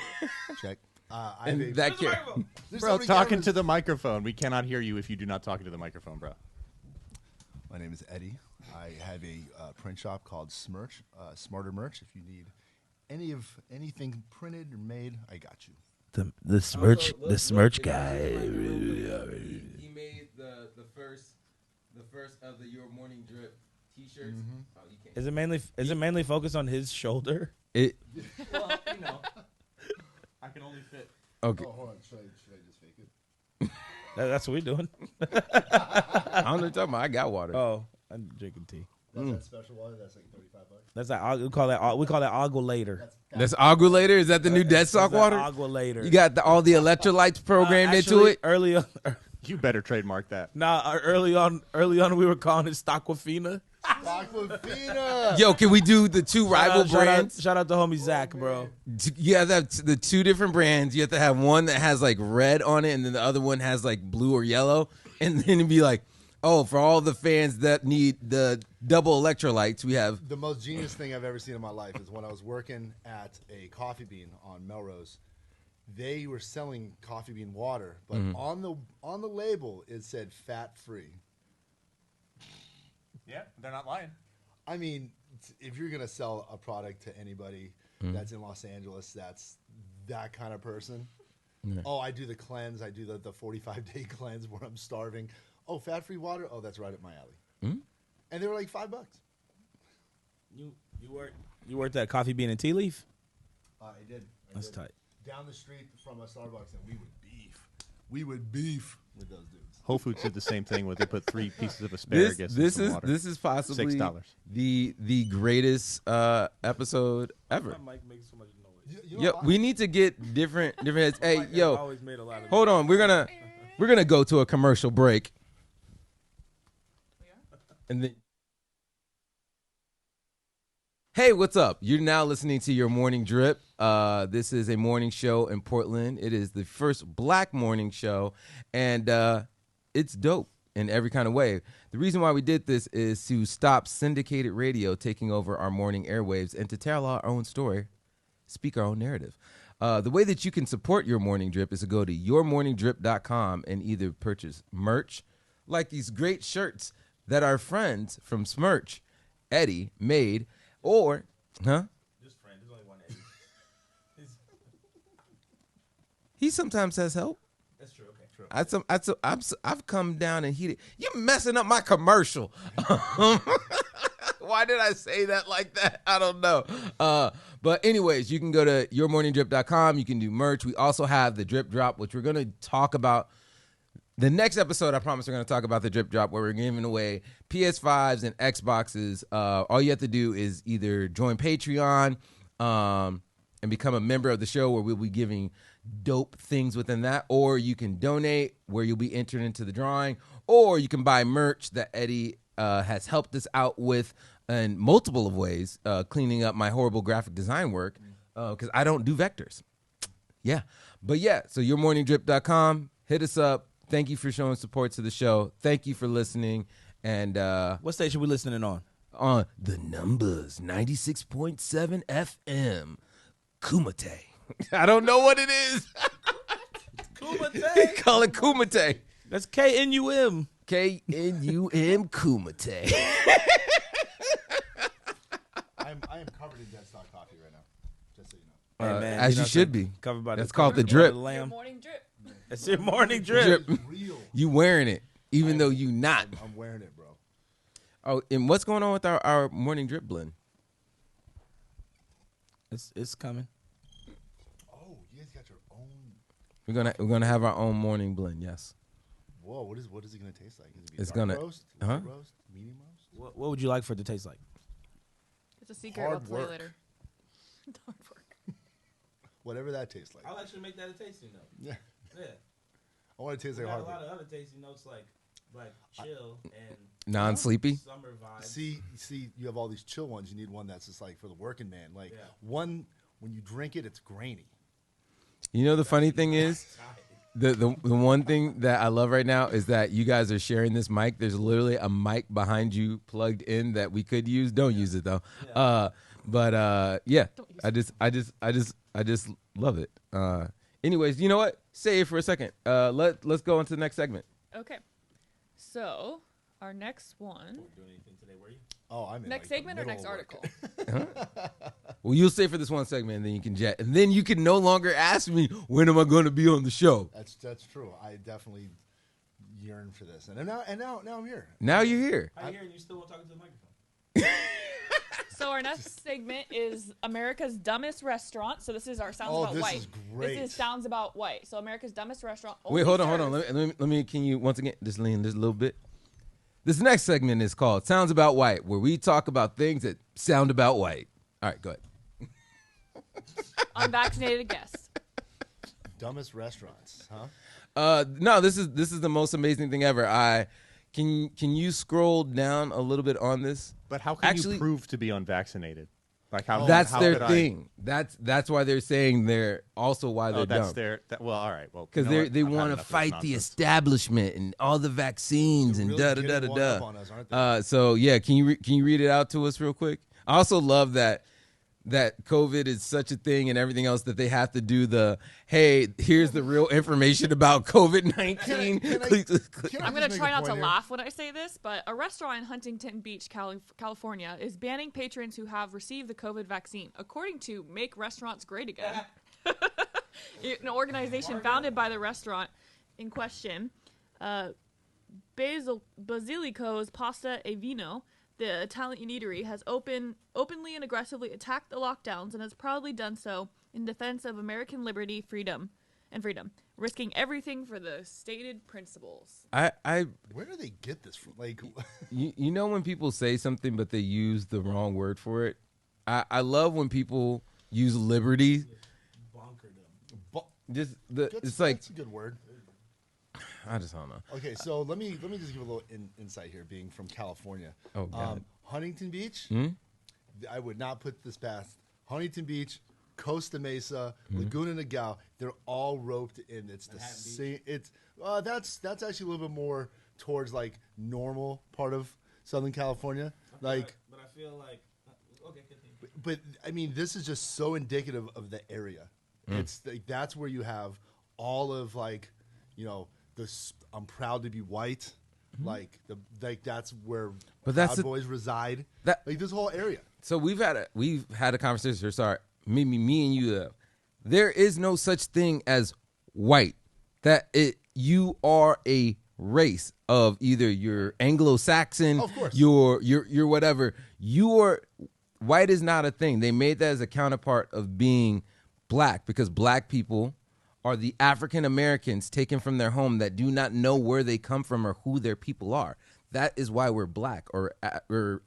Check. I have And a, that can't. there's Bro, so many talking cameras. to the microphone. We cannot hear you if you do not talk into the microphone, bro. My name is Eddie. I have a print shop called Smirch, Smarter Merch. If you need anything printed or made, I got you. The smirch guy. He made the first of the Your Morning Drip T-shirts. Oh, you can't. Is it mainly focused on his shoulder? It Well, I can only fit. okay. Oh, hold on. Should I just fake it? That's what we're doing. I don't know what you're talking about. I got water. Oh, I'm drinking tea. That's that special water. That's like $35. That's like we call that Aguilator. That's Agulator. Is that the new Dead Stock water? Aguilator. You got all the electrolytes programmed into Actually, it. early on. You better trademark that. Early on, we were calling it Stockwafina. Aquafina. Yo, can we do the two rival brands? Shout out to homie Zach, bro. You have to have the two different brands. You have to have one that has like red on it, and then the other one has like blue or yellow. And then it'd be like, oh, for all the fans that need the double electrolytes, we have. The most genius thing I've ever seen in my life is when I was working at a Coffee Bean on Melrose. They were selling coffee bean water, but on the label it said fat free. Yeah, they're not lying. I mean, if you're gonna sell a product to anybody that's in Los Angeles, that's that kind of person. Yeah. Oh, I do the cleanse. I do the 45-day cleanse where I'm starving. Oh, fat-free water. Oh, that's right up my alley. And they were like $5. You worked at Coffee Bean and Tea Leaf? I did. That's tight. Down the street from a Starbucks, and we would beef. We would beef with those dudes. Whole Foods did the same thing where they put 3 pieces of asparagus in some water. This is possibly $6. the greatest episode ever. My mic makes so much noise. You know, Yo, we need to get different heads. Hey, I've yo, always made a lot of hold on. We're gonna go to a commercial break. And then, hey, what's up? You're now listening to your morning drip. This is a morning show in Portland. It is the first black morning show, and it's dope in every kind of way. The reason why we did this is to stop syndicated radio taking over our morning airwaves and to tell our own story, speak our own narrative. The way that you can support your morning drip is to go to yourmorningdrip.com and either purchase merch, like these great shirts that our friends from Smirch, Eddie, made, or, Just friend. There's only one Eddie. he sometimes has help. That's true. Okay. True. I've come down and heated. You're messing up my commercial. Why did I say that like that? I don't know. But anyways, you can go to yourmorningdrip.com. You can do merch. We also have the drip drop, which we're going to talk about The next episode, I promise we're going to talk about the drip drop where we're giving away PS5s and Xboxes. All you have to do is either join Patreon and become a member of the show where we'll be giving dope things within that, or you can donate where you'll be entered into the drawing, or you can buy merch that Eddie has helped us out with in multiple of ways, cleaning up my horrible graphic design work because I don't do vectors. Yeah. But yeah, so yourmorningdrip.com. Hit us up. Thank you for showing support to the show. Thank you for listening. And what station we listening on? On the numbers, 96.7 FM, Kumite. I don't know what it is. Kumite. Call it Kumite. That's KNUM. KNUM Kumite. I am covered in dead stock coffee right now. Just so you know. Hey, man, as you know, should be. Covered by That's called the drip. Your morning drip. It's your morning drip. Real. You wearing it, even though you not. I'm wearing it, bro. Oh, and what's going on with our morning drip blend? It's coming. Oh, you guys got your own. We're gonna have our own morning blend. Yes. Whoa, what is it gonna taste like? Is it It's dark gonna- roast, huh? light roast, medium roast? What would you like for it to taste like? It's a secret. Hard We'll play work. later. Hard work. Whatever that tastes like. I'll actually make that a tasting note. Yeah, Yeah. I want it to taste like hard work. of other tasting notes like chill and Non-sleepy. summer vibes. See, you have all these chill ones. You need one that's just like for the working man. Like Yeah. one, when you drink it, it's grainy. You know the funny thing is, the one thing that I love right now is that you guys are sharing this mic. There's literally a mic behind you plugged in that we could use. Don't use it though. But yeah, I just love it. Anyways, you know what? Stay here for a second. Let's go into the next segment. Okay. So our next one. Doing anything today, were you? Oh, I'm in Next like, the segment or middle next of work. article? Well, you'll stay for this one segment, and then you can jet, and then you can no longer ask me when am I going to be on the show. That's true. I definitely yearn for this, and now I'm here. Now you're here. How you here and you still won't talk to the microphone? So our next segment is America's Dumbest Restaurant. So this is our Sounds About this White. is great. This is Sounds About White. So America's Dumbest Restaurant. Wait, only hold on. serves- Let me. Can you once again just lean this a little bit? This next segment is called Sounds About White, where we talk about things that sound about white. All right, go ahead. Unvaccinated guests. Dumbest restaurants, huh? No, this is the most amazing thing ever. Can you scroll down a little bit on this? But how can Actually- you prove to be unvaccinated? Like how? That's how their could I- thing. That's why they're saying they're also why they're Oh, that's dumb. their. Well, all right. Well, Because you know what? they I've had want to enough of this fight the nonsense. establishment and all the vaccines and Really da da getting da da one up da. on us, aren't they? So yeah, can you read it out to us real quick? I also love that COVID is such a thing and everything else that they have to do the hey, here's the real information about COVID-19. I'm going to just try make a not to point here? laugh when I say this, but a restaurant in Huntington Beach, California, is banning patrons who have received the COVID vaccine, according to Make Restaurants Great Again, an organization founded by the restaurant in question. Basilico's Pasta e Vino, the Italian eatery, has openly and aggressively attacked the lockdowns and has proudly done so in defense of American liberty, freedom, risking everything for the stated principles. I Where do they get this from? Like, you know when people say something but they use the wrong word for it. I love when people use liberty. It's like that's a good word. I just don't know. Okay, so let me just give a little insight here, being from California. Oh, God. Huntington Beach. Hmm? I would not put this past Huntington Beach, Costa Mesa, Hmm? Laguna Niguel. They're all roped in. It's the same. It's that's actually a little bit more towards like normal part of Southern California. Like, but I feel like okay, continue. but I mean, this is just so indicative of the area. Hmm. It's like, that's where you have all of like, you know, this. I'm proud to be white. Like that's where But that's Proud the- Boys reside. that- Like this whole area. So we've had a conversation. Sorry, me and you. There is no such thing as white. You are a race of either you're Anglo-Saxon, Of course. you're whatever. White is not a thing. They made that as a counterpart of being black because black people are the African Americans taken from their home that do not know where they come from or who their people are. That is why we're black or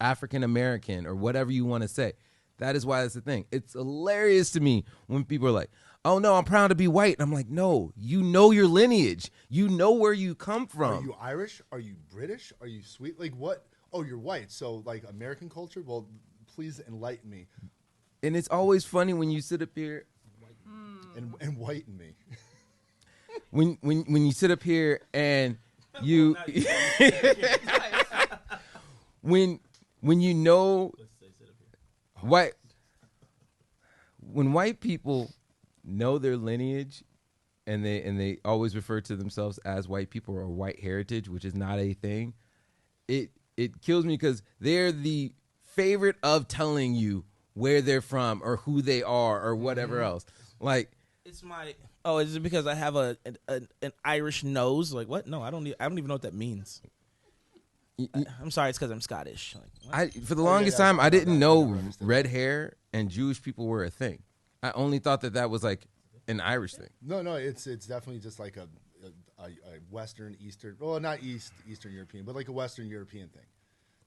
African American or whatever you want to say. That is why that's the thing. It's hilarious to me when people are like, oh, no, I'm proud to be white. And I'm like, no, you know your lineage. You know where you come from. Are you Irish? Are you British? Are you sweet? Like what? Oh, you're white. So like American culture? Well, please enlighten me. And it's always funny when you sit up here. And whiten me. When you sit up here and you when you know white when white people know their lineage and they always refer to themselves as white people or white heritage, which is not a thing, it kills me because they're the favorite of telling you where they're from or who they are or whatever else. Like it's my is it because I have an Irish nose? Like what? No, I don't even know what that means. I'm sorry, it's because I'm Scottish. Like, for the longest time, I didn't know red hair and Jewish people were a thing. I only thought that was like an Irish thing. No, it's definitely just like a Western, Eastern, well, not Eastern European, but like a Western European thing.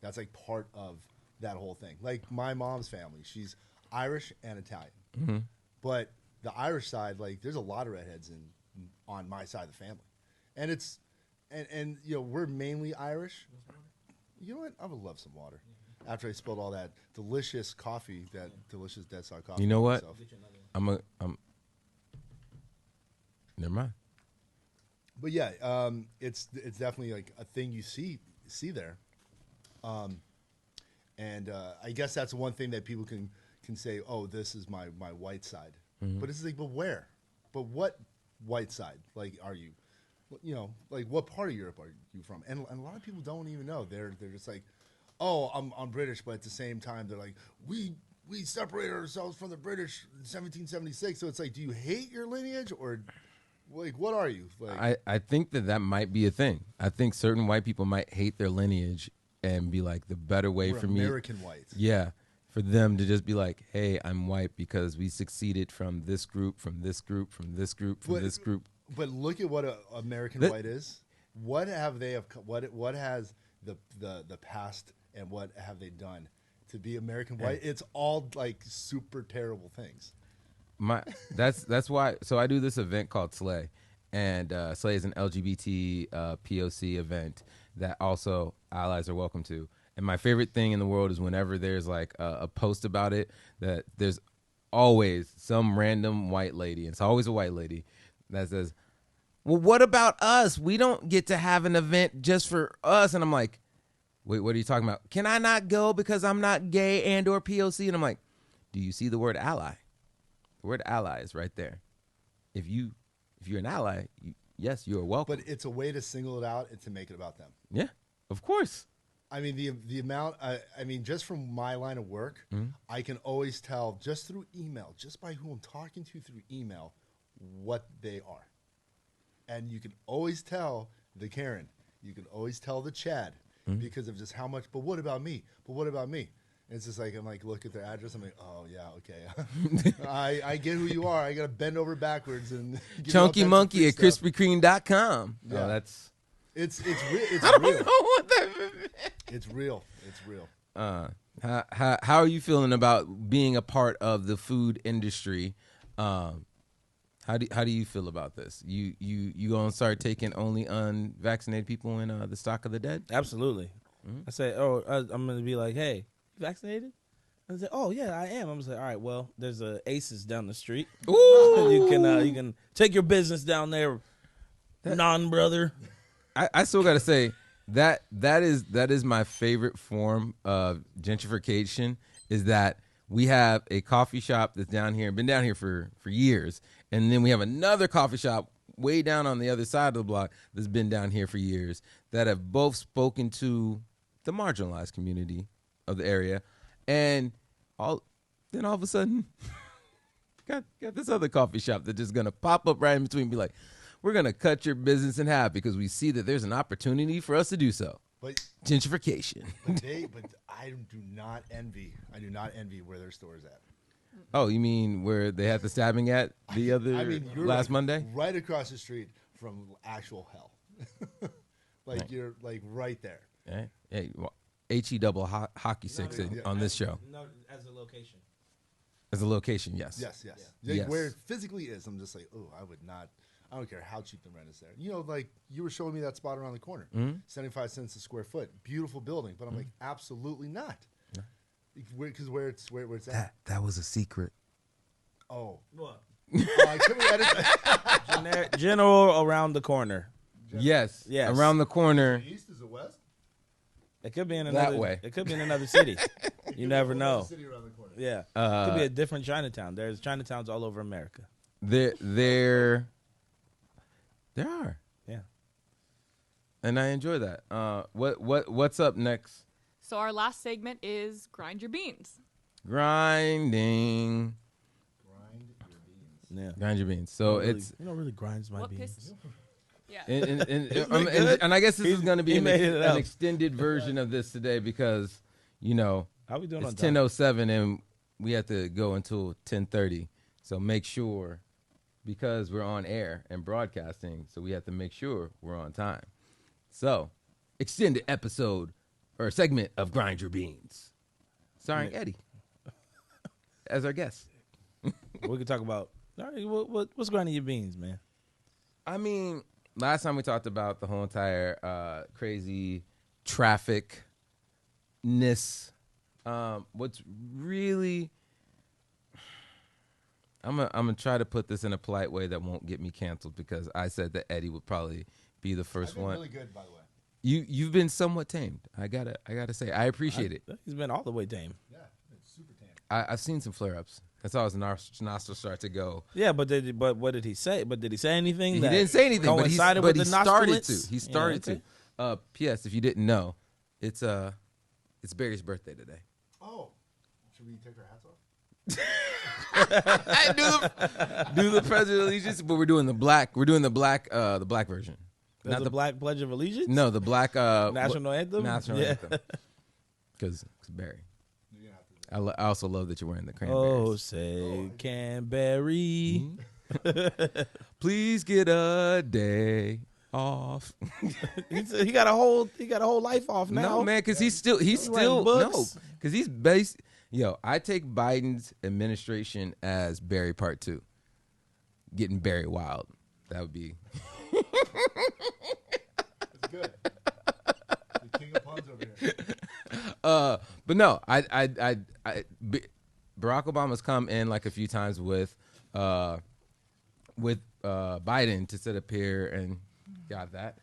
That's like part of that whole thing. Like my mom's family, she's Irish and Italian, but the Irish side, like there's a lot of redheads on my side of the family, and it's and you know we're mainly Irish. You know what? I would love some water after I spilled all that delicious coffee, that delicious Dead Stock coffee. You know what? Myself. Never mind. But yeah, it's definitely like a thing you see there, and I guess that's one thing that people can say. Oh, this is my white side. But it's like, but where? But what white side? Like, are you, you know, like what part of Europe are you from? And a lot of people don't even know. They're just like, oh, I'm British, but at the same time, they're like, we separated ourselves from the British in 1776. So it's like, do you hate your lineage or like what are you? Like, I think that might be a thing. I think certain white people might hate their lineage and be like, the better way for me, American white. Yeah. For them to just be like, hey, I'm white because we succeeded from this group, from this group, from this group, from this group. But look at what American white is. What have they what has the past and what have they done to be American white? It's all like super terrible things. That's why. So I do this event called Slay, and Slay is an LGBT POC event that also allies are welcome to. And my favorite thing in the world is whenever there's like a post about it, that there's always some random white lady, and it's always a white lady, that says, well, what about us? We don't get to have an event just for us. And I'm like, wait, what are you talking about? Can I not go because I'm not gay and or POC? And I'm like, do you see the word ally? The word ally is right there. If you're an ally, yes, you are welcome. But it's a way to single it out and to make it about them. Yeah, of course. I mean, the amount, I mean, just from my line of work, I can always tell just through email, just by who I'm talking to through email, what they are. And you can always tell the Karen. You can always tell the Chad because of just how much, but what about me? But what about me? And it's just like, I'm like, look at their address. I'm like, oh, yeah, okay. I get who you are. I got to bend over backwards and Chunky Monkey at KrispyKreme.com. Yeah. Oh, that's... It's I real. don't know what that means. It's real. It's real. How are you feeling about being a part of the food industry? How do you feel about this? You gonna start taking only unvaccinated people in the stock of the dead? Absolutely. I say, I'm gonna be like, hey, you vaccinated? I say, oh yeah, I am. I'm gonna say, all right, well, there's a Aces down the street. Ooh, you can take your business down there, non-brother. I still gotta say that is my favorite form of gentrification, is that we have a coffee shop that's down here, been down here for years, and then we have another coffee shop way down on the other side of the block that's been down here for years, that have both spoken to the marginalized community of the area, and all of a sudden got this other coffee shop that's just gonna pop up right in between and be like, we're going to cut your business in half because we see that there's an opportunity for us to do so. But gentrification. But I do not envy where their store is at. Oh, you mean where they had the stabbing at the other you're last like Monday? right across the street from actual hell. Like Right. you're like right there. Hey, well, HE double hockey sticks on this show. No, as a location. As a location, yes. Yes. Like Yes. where it physically is, I'm just like, oh, I would not. I don't care how cheap the rent is there. You know, like you were showing me that spot around the corner, 75 cents a square foot, beautiful building. But I'm like, absolutely not. Because where it's at. That was a secret. Oh, What? can we edit that? General around the corner. Yes. Yes. Around the corner. East is the west. It could be in That another way. It could be in another city. You never know. City around the corner. Yeah. It could be a different Chinatown. There's Chinatowns all over America. There are. Yeah. And I enjoy that. What's up next? So our last segment is Grind Your Beans. Grinding. Yeah. Grind your beans. So it's really grinds my What beans. pissed? Yeah. and I guess this is going to be he an made it up. extended version of this today because How we doing it's on time? 10:07 and we have to go until 10:30. So make sure, because we're on air and broadcasting, so we have to make sure we're on time. So extended episode or segment of Grind Your Beans, starring Eddie as our guest. We could talk about. All right, what's grinding your beans, man? I mean, last time we talked about the whole entire crazy traffic-ness. What's really... I'm gonna try to put this in a polite way that won't get me canceled because I said that Eddie would probably be the first I've been one. really good, by the way. You've been somewhat tamed. I gotta say, I appreciate it. He's been all the way tame. Yeah, it's super tan. I've seen some flare-ups. That's how his nostrils start to go. Yeah, but what did he say? But did he say anything? He that didn't say anything, but he coincided with the started to. nostrils? He started Yeah, okay. to. P.S. If you didn't know, it's Barry's birthday today. Oh, should we take our hats off? do the Pledge of Allegiance, but we're doing the black. We're doing the black version. There's Not the the Black Pledge of Allegiance? No, the black National anthem? National Yeah. anthem. Because Barry. You're gonna have to. I also love that you're wearing the Oh, cranberries. say Canberry. Please get a day off. He got a whole life off now. No, man, because he's still writing no, books. because he's based. Yo, I take Biden's administration as Barry Part 2. Getting Barry wild. That would be. It's good. The king of puns over here. But no, Barack Obama's come in like a few times with Biden to sit up here and got that.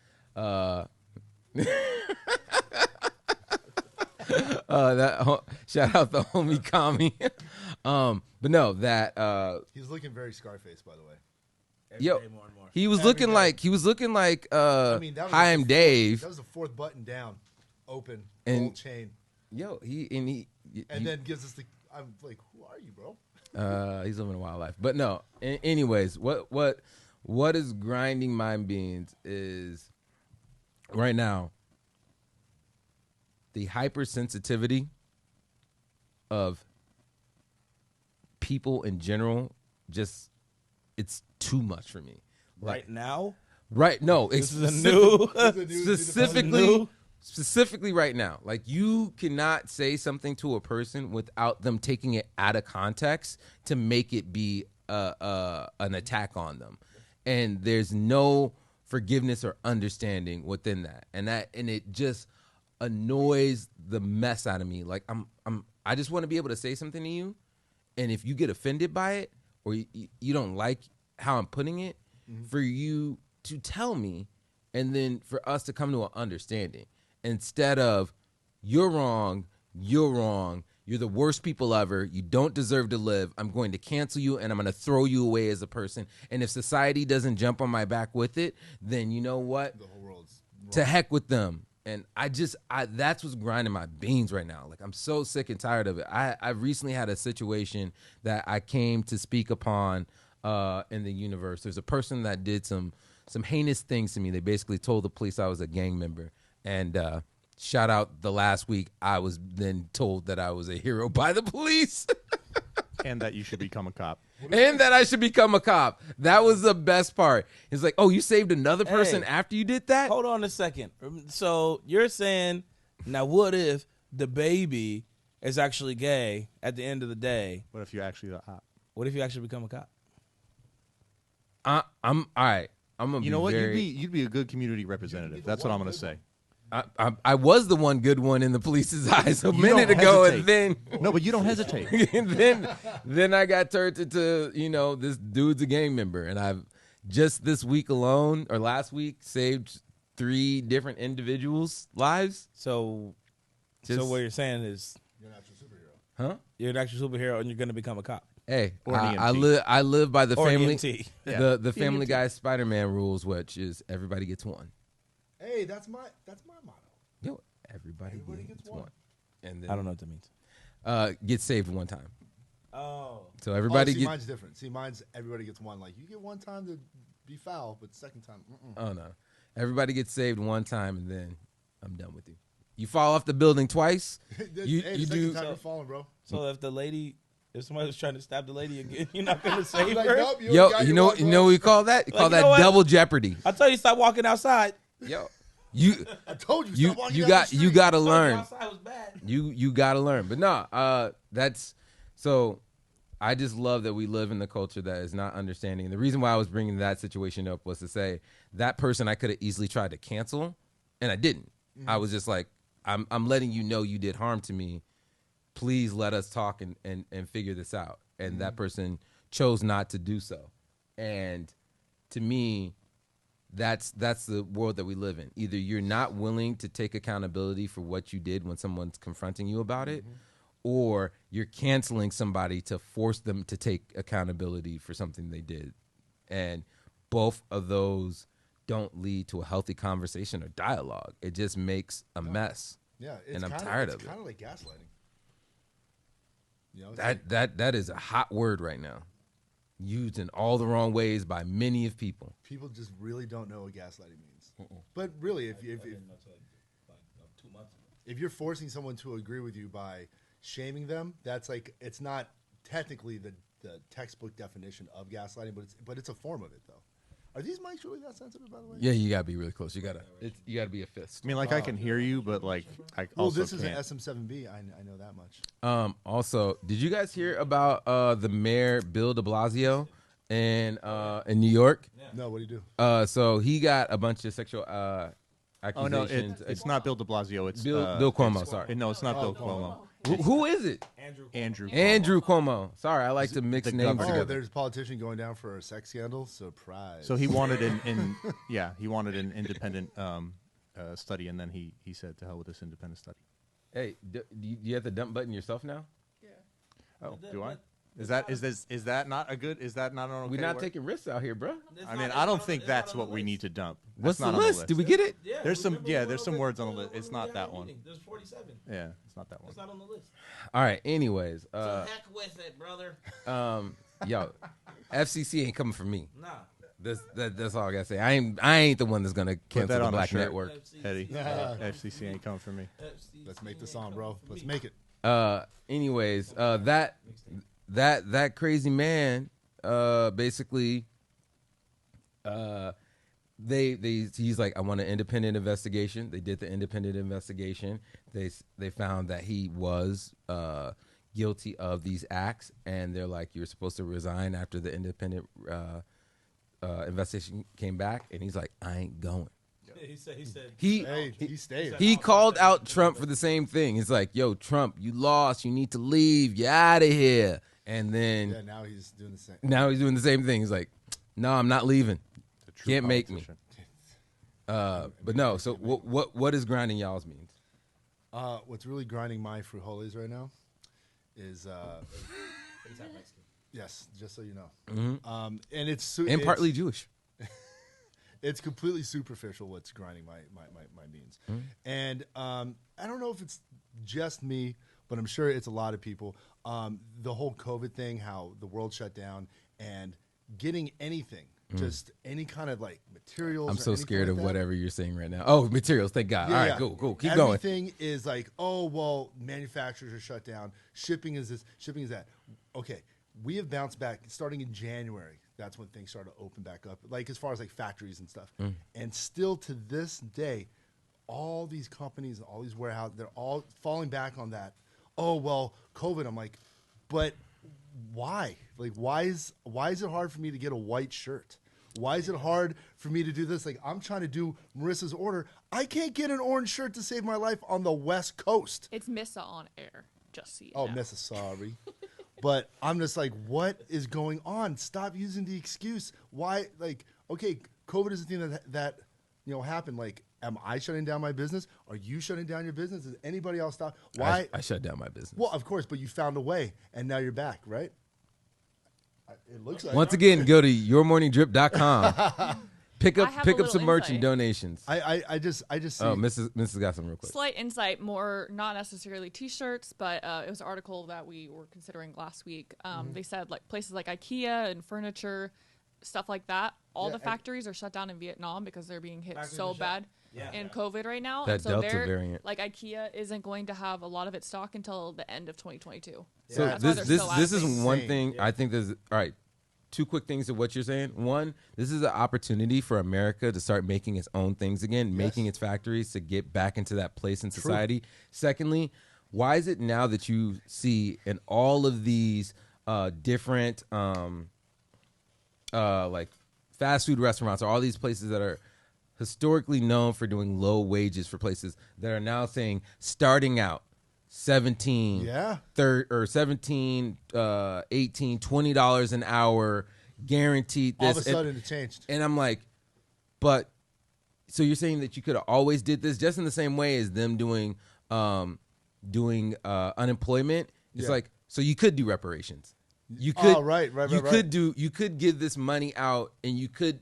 Shout out the homie Kami. But no, that He's looking very Scarface, by the way. yo, day more and more. he was Every looking day. like I mean, that was Hi, I'm Dave. That was the fourth button down, open, And- gold chain, Yo, and then gives us the. I'm like, who are you, bro? he's living a wild life. But no, anyways, what is grinding my beans is right now the hypersensitivity of people in general. Just it's too much for me. Right now? Right? No, This is a new. specifically right now. Like you cannot say something to a person without them taking it out of context to make it be an attack on them, and there's no forgiveness or understanding within that, and it just annoys the mess out of me. Like I just want to be able to say something to you, and if you get offended by it or you don't like how I'm putting it, for you to tell me, and then for us to come to an understanding instead of you're wrong, you're the worst people ever, you don't deserve to live, I'm going to cancel you and I'm going to throw you away as a person. And if society doesn't jump on my back with it, then you know what? The whole world's wrong. To heck with them. And that's what's grinding my beans right now. Like I'm so sick and tired of it. I recently had a situation that I came to speak upon in the universe. There's a person that did some heinous things to me. They basically told the police I was a gang member. And shout out the last week, I was then told that I was a hero by the police. And that you should become a cop. And that I should become a cop. That was the best part. It's like, oh, you saved another person after you did that? Hold on a second. So you're saying, now what if the baby is actually gay at the end of the day? What if you actually a cop? What if you actually become a cop? I'm all right. I'm gonna. You know what? You'd be a good community representative. That's what I'm gonna say. I was the one good one in the police's eyes a You minute don't ago, hesitate. and then No, but you don't hesitate. and then I got turned into this dude's a gang member, and I've just this week alone or last week saved 3 different individuals' lives. So what you're saying is You're an actual superhero. Huh? you're an actual superhero and you're going to become a cop. Hey, Or an I EMT. live by the Or an family EMT. the Family Guy Spider-Man rules, which is everybody gets one. Hey, that's my motto. Yo, everybody gets one. one, and then I don't know what that means. gets saved one time. Oh. So everybody see, gets. mine's different. See, mine's everybody gets one. Like, you get one time to be foul, but second time, Oh no, everybody gets saved one time, and then I'm done with you. You fall off the building twice. You the you second do. time you're falling, bro. So if somebody was trying to stab the lady again, you're not going to save Like, her? nope, you Yo, already got you your know one, you bro. know what we call that? You call you know that what? double jeopardy. I tell you, stop walking outside. Yo, you I told you. you stop walking you down got the you street. got to Walking learn. outside was bad. You got to learn. But no, that's so. I just love that we live in the culture that is not understanding. And the reason why I was bringing that situation up was to say that person I could have easily tried to cancel, and I didn't. I was just like, I'm letting you know you did harm to me. Please let us talk and figure this out. And that person chose not to do so. And to me, that's the world that we live in. Either you're not willing to take accountability for what you did when someone's confronting you about it, or you're canceling somebody to force them to take accountability for something they did. And both of those don't lead to a healthy conversation or dialogue. It just makes a mess. Yeah, and I'm tired of it. It's kind of like gaslighting. You know, it's That is a hot word right now, used in all the wrong ways by many of people. people just really don't know what gaslighting means. But really, if you're forcing someone to agree with you by shaming them, that's like, it's not technically the textbook definition of gaslighting, but it's a form of it though. Are these mics really that sensitive, by the way? Yeah, you gotta be really close. You gotta be a fist. I mean, like I can hear you, but like I also this is can't. an SM7B. I know that much. Also, did you guys hear about the mayor Bill de Blasio in New York? No, what do you do? So he got a bunch of sexual Oh accusations. no, it's not Bill de Blasio. It's Bill Cuomo. Sorry, No, it's not Bill Cuomo. who is it? Andrew. Andrew Cuomo. Sorry, I like to mix the names governor. Oh, together. there's a politician going down for a sex scandal. Surprise. So he wanted an independent study, and then he said to hell with this independent study. Hey, do you have the dump button yourself now? Oh, do I? Is that not an okay We're not word? taking risks out here, bro. I mean, I don't think that's what we need to dump. What's That's the not on list? Did we get it? Yeah, There's some- remember yeah, when there's we some went words over on the list. the It's not that one. meeting? There's 47. Yeah, it's not that one. It's not on the list. All right. Anyways, So heck with it, brother. yo, FCC ain't coming for me. Nah. That's all I gotta say. I ain't the one that's gonna Put cancel that the on a Black shirt. Network. Eddie, Yeah. FCC ain't coming for me. Let's make the song, bro. Let's make it. Anyways, that crazy man, basically, he's like, I want an independent investigation. They did the independent investigation. They found that he was guilty of these acts, and they're like, you're supposed to resign after the independent investigation came back, and he's like, I ain't going. He said. He stayed. He called out Trump for the same thing. He's like, yo, Trump, you lost. You need to leave. You're out of here. And then Yeah, now he's doing the same. now he's doing the same thing. He's like, no, I'm not leaving. The true Can't make me. politician. But no, so what is grinding y'all's means? What's really grinding my frijoles right now is yes, just so you know. And it's And partly Jewish. it's completely superficial what's grinding my beans. And I don't know if it's just me, but I'm sure it's a lot of people. The whole COVID thing, how the world shut down, and getting anything, just any kind of like materials. I'm or so anything scared like of that. whatever you're saying right now. Oh, materials. Thank God. Yeah, All right, yeah. cool. Keep going. Everything is like, oh, well, manufacturers are shut down. Shipping is this, shipping is that. Okay, we have bounced back starting in January. That's when things started to open back up, like as far as like factories and stuff. And still to this day, all these companies and all these warehouses, they're all falling back on that. Oh, well, COVID. I'm like, but why? Like, why is it hard for me to get a white shirt? Why is it hard for me to do this? Like, I'm trying to do Marissa's order. I can't get an orange shirt to save my life on the West Coast. It's Missa on air, just so you Oh, know. Missa, sorry. But I'm just like, what is going on? Stop using the excuse. Why? Like, okay, COVID is the thing that happened. Like, am I shutting down my business? Are you shutting down your business? Is anybody else stop? Why? I shut down my business. Well, of course, but you found a way, and now you're back, right? It looks like Once again, go to yourmorningdrip.com. Pick I up have pick a up some little merch insight. and donations. I just see. Oh, Mrs. got some real quick. Slight insight, more not necessarily T-shirts, but it was an article that we were considering last week. They said like places like IKEA and furniture, stuff like that. All Yeah, the factories are shut down in Vietnam because they're being hit Factories so are shut. bad Yeah. in COVID right now. That and so Delta they're variant. like IKEA isn't going to have a lot of its stock until the end of 2022. So Yeah. That's why this they're this so out this of is things. one Insane. thing I think there's all right. Two quick things of what you're saying. One, this is an opportunity for America to start making its own things again, making its factories to get back into that place in society. Secondly, why is it now that you see in all of these different like fast food restaurants or all these places that are historically known for doing low wages for places that are now saying starting out 17 Yeah. 17 18 $20 an hour guaranteed this all of a sudden it changed. and I'm like, but so you're saying that you could have always did this just in the same way as them doing unemployment. It's Yeah. like, so you could do reparations. You could right. you could give this money out and you could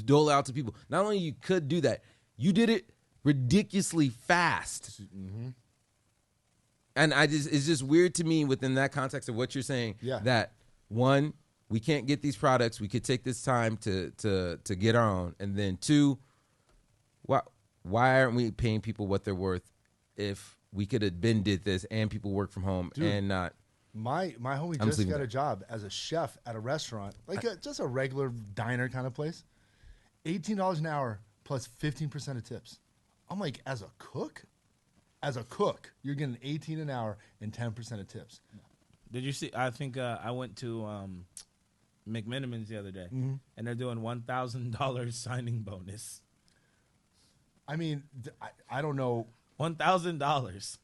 dole out to people. Not only you could do that, you did it ridiculously fast. And it's just weird to me within that context of what you're saying. Yeah. That one, we can't get these products. We could take this time to get our own. And then two, why aren't we paying people what they're worth if we could have did this and people work from home and not? My homie I'm just leaving got that. a job as a chef at a restaurant, like just a regular diner kind of place. $18 an hour plus 15% of tips. I'm like, as a cook, you're getting 18 an hour and 10% of tips. Did you see? I think I went to McMiniman's the other day, and they're doing $1,000 signing bonus. I mean, I don't know. $1,000.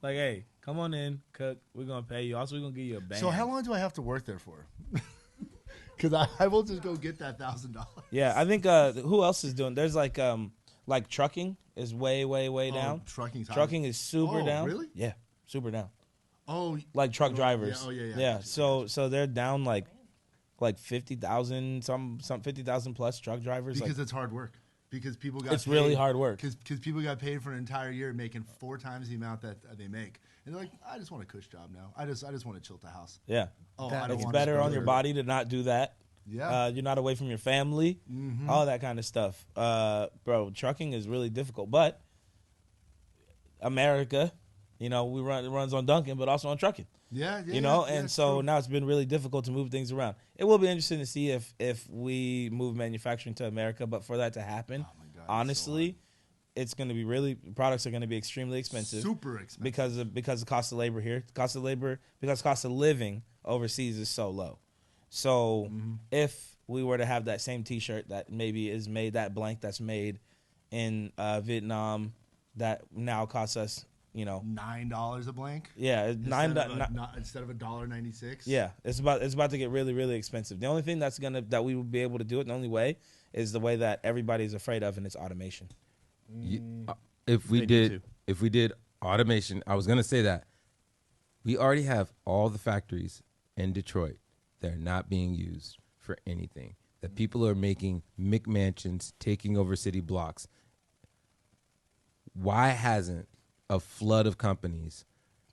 Like, hey, come on in, cook. We're gonna pay you. Also, we're gonna give you a band. So how long do I have to work there for? Because I will just go get that $1,000. Yeah, I think who else is doing? There's like trucking is way down. Trucking's high. Trucking is super Oh, down. really? Yeah, super down. Oh, Like truck drivers. Yeah, oh, yeah. Yeah. So they're down like 50,000, some 50,000 plus truck drivers. because Like, it's hard work. Because people got it's really hard work. Because people got paid for an entire year making 4 times the amount that they make. And they're like, I just want a cush job now. I just want to chill at the house. Yeah. Oh, I don't It's want better to on your body to not do that. Yeah. You're not away from your family, all that kind of stuff. Bro, trucking is really difficult. But America, it runs on Duncan, but also on trucking. Yeah, And so now it's been really difficult to move things around. It will be interesting to see if we move manufacturing to America, but for that to happen, Oh my God, honestly, it's going to be products are going to be extremely expensive. super expensive. Because of cost of labor here. Cost of living overseas is so low. So if we were to have that same T-shirt that maybe is made, that blank that's made in Vietnam, that now costs us, $9 a blank. yeah, Instead of $1.96. yeah, it's about to get really, really expensive. The only thing that we will be able to do it, the only way, is the way that everybody's afraid of, and it's automation. If we They need did automation, I was gonna say that we already have all the factories in Detroit that are not being used for anything. That people are making McMansions, taking over city blocks. Why hasn't a flood of companies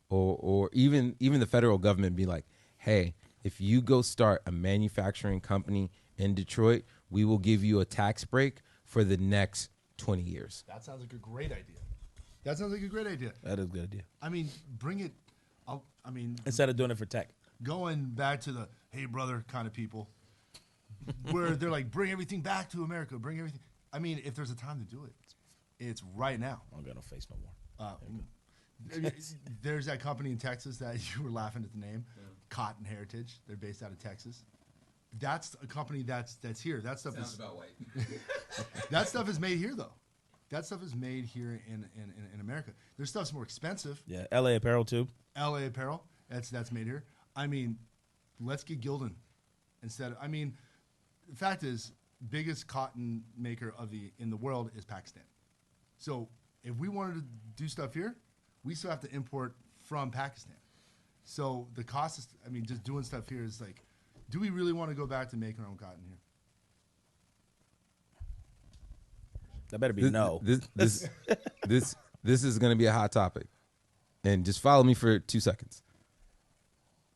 or even the federal government be like, hey, if you go start a manufacturing company in Detroit, we will give you a tax break for the next 20 years. That sounds like a great idea. That sounds like a great idea. That is a good idea. I mean, bring it. Instead of doing it for tech. Going back to the hey brother kind of people, where they're like, bring everything back to America. Bring everything. I mean, if there's a time to do it, it's right now. I don't got no face no more. There's that company in Texas that you were laughing at the name, Cotton Heritage. They're based out of Texas. That's a company that's here. That stuff Sounds is about white. that stuff is made here though. That stuff is made here in America. Their stuff's more expensive. Yeah, LA apparel too. LA apparel. That's made here. I mean, let's get Gildan instead. I mean, the fact is, biggest cotton maker in the world is Pakistan. So if we wanted to do stuff here, we still have to import from Pakistan. So the cost is, I mean, just doing stuff here is like, do we really want to go back to making our own cotton here? That better be no. This is going to be a hot topic, and just follow me for 2 seconds.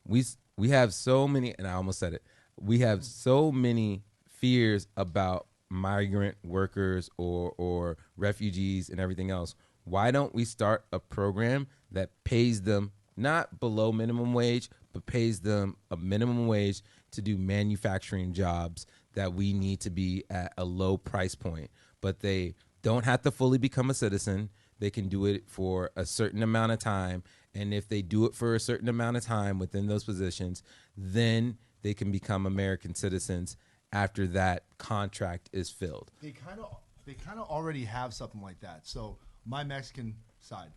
We have so many, and I almost said it. We have so many fears about migrant workers or refugees and everything else. Why don't we start a program that pays them not below minimum wage, but pays them a minimum wage to do manufacturing jobs that we need to be at a low price point, but they don't have to fully become a citizen. They can do it for a certain amount of time. And if they do it for a certain amount of time within those positions, then they can become American citizens after that contract is filled. They kind of already have something like that. So my Mexican side,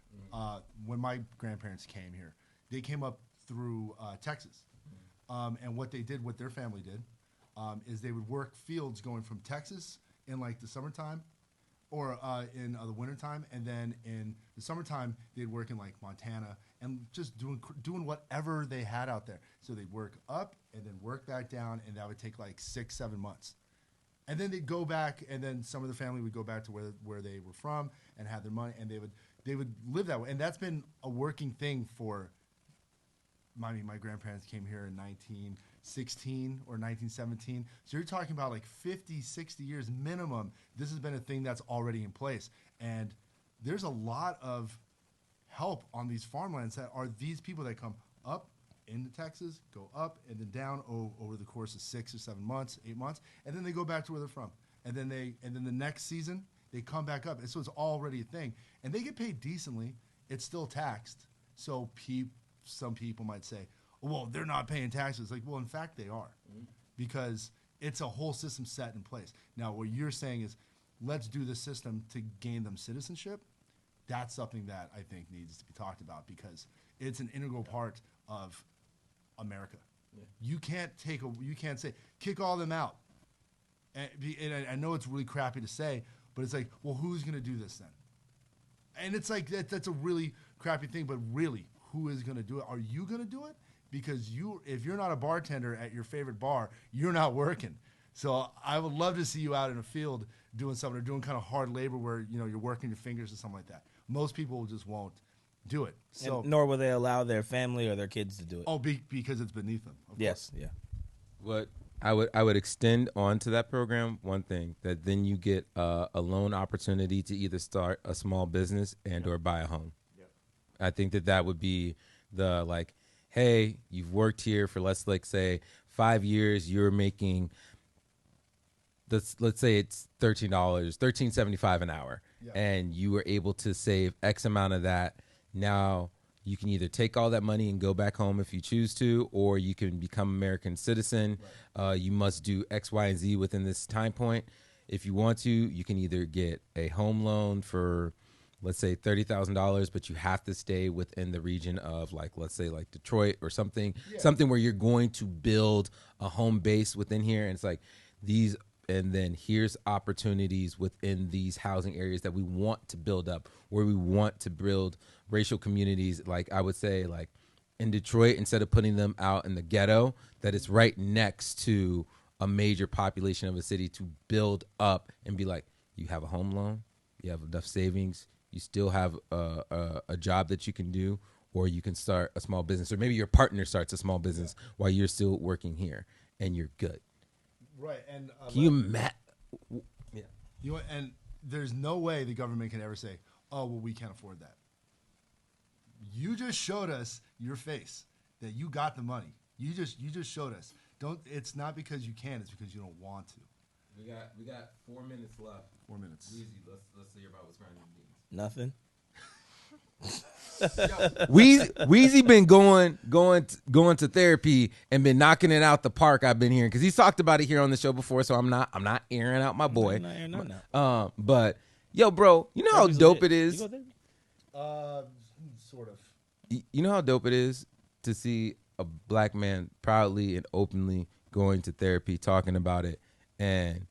when my grandparents came here, they came up through Texas. And what their family did, is they would work fields going from Texas in like the summertime or in the wintertime. And then in the summertime, they'd work in like Montana and just doing whatever they had out there. So they'd work up and then work back down, and that would take like 6-7 months. And then they'd go back, and then some of the family would go back to where they were from and have their money, and they would live that way. And that's been a working thing for. My grandparents came here in 1916 or 1917. So you're talking about like 50, 60 years minimum. This has been a thing that's already in place. And there's a lot of help on these farmlands that are these people that come up into Texas, go up and then down over the course of 6 or 7 months, 8 months, and then they go back to where they're from. And then the next season they come back up. And so it's already a thing. And they get paid decently. It's still taxed. So some people might say, well, they're not paying taxes. Like, well, in fact, they are, because it's a whole system set in place. Now, what you're saying is, let's do the system to gain them citizenship. That's something that I think needs to be talked about, because it's an integral part of America. Yeah. You can't say, kick all them out. And I know it's really crappy to say, but it's like, well, who's going to do this then? And it's like, that's a really crappy thing, but really, who is going to do it? Are you going to do it? Because if you're not a bartender at your favorite bar, you're not working. So I would love to see you out in a field doing something, or doing kind of hard labor where you're working your fingers or something like that. Most people just won't do it. So nor will they allow their family or their kids to do it. Oh, because it's beneath them. Yes, yeah. What I would extend onto that program one thing, that then you get a loan opportunity to either start a small business and or buy a home. I think that would be the, like, hey, you've worked here for let's say 5 years, you're making, let's say it's $13.75 an hour, and you were able to save X amount of that. Now you can either take all that money and go back home if you choose to, or you can become American citizen. You must do X, Y, and Z within this time point. If you want to, you can either get a home loan for, let's say $30,000, but you have to stay within the region of, like, let's say like Detroit or something where you're going to build a home base within here. And it's like these, and then here's opportunities within these housing areas that we want to build up, where we want to build racial communities. Like I would say, like in Detroit, instead of putting them out in the ghetto, that it's right next to a major population of a city, to build up and be like, you have a home loan, you have enough savings, you still have a job that you can do, or you can start a small business, or maybe your partner starts a small business while you're still working here, and you're good. Right, and Can you imagine? Yeah. You know, and there's no way the government can ever say, "Oh, well, we can't afford that." You just showed us your face that you got the money. You just showed us. Don't. It's not because you can. It's because you don't want to. We got 4 minutes left. 4 minutes. Let's hear about what's grinding beans. Nothing. Weezie been going to therapy and been knocking it out the park. I've been hearing because he's talked about it here on the show before, so I'm not airing out my boy. No. But yo, bro, you know how dope it is. Sort of. You know how dope it is to see a black man proudly and openly going to therapy, talking about it, and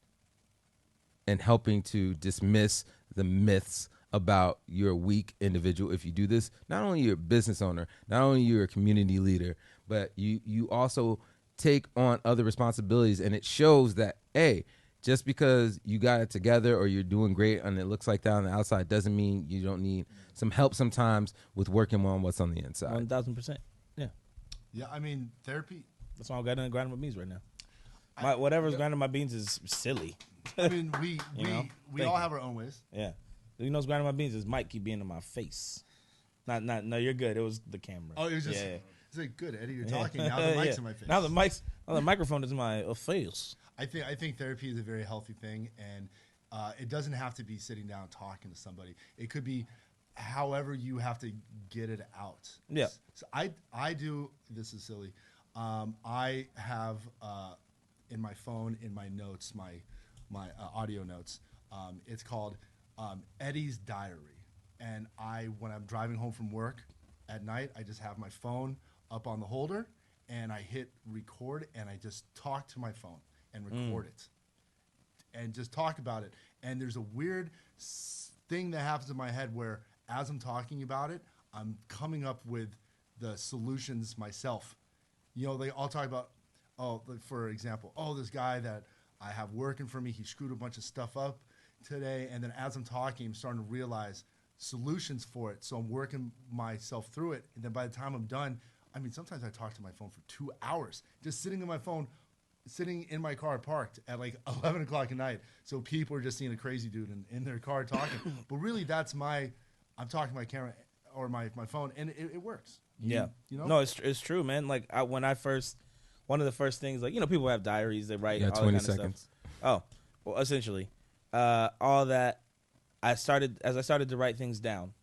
helping to dismiss the myths about you're a weak individual if you do this. Not only you're a business owner, not only you're a community leader, but you also take on other responsibilities, and it shows that, hey, just because you got it together or you're doing great and it looks like that on the outside doesn't mean you don't need some help sometimes with working on what's on the inside. 1,000%. Yeah. Yeah, I mean, therapy. That's why I'm grinding my beans right now. Whatever's grinding my beans is silly. I mean, we all have our own ways. Yeah. You know what's grinding my beans is Mike keep being in my face. No, you're good. It was the camera. Oh, it was just. Yeah. It's like, good, Eddie. You're talking now. The mic's in my face. Now the microphone is in my face. I think therapy is a very healthy thing, and it doesn't have to be sitting down talking to somebody. It could be however you have to get it out. Yeah. So I do. This is silly. I have in my phone, in my notes, my audio notes. It's called Eddie's Diary, and when I'm driving home from work at night, I just have my phone up on the holder, and I hit record, and I just talk to my phone and record it, and just talk about it. And there's a weird thing that happens in my head where, as I'm talking about it, I'm coming up with the solutions myself. You know, they all talk about, for example, this guy that I have working for me, he screwed a bunch of stuff up today, and then as I'm talking, I'm starting to realize solutions for it. So I'm working myself through it, and then by the time I'm done, I mean, sometimes I talk to my phone for 2 hours, just sitting in my phone, sitting in my car parked at like 11 o'clock at night. So people are just seeing a crazy dude in their car talking. But really, I'm talking to my camera or my phone, and it works. Yeah. You know? No, it's true, man. Like, one of the first things, like, you know, people have diaries, they write all 20 that kind seconds. of stuff. Oh, well, essentially, all that, as I started to write things down,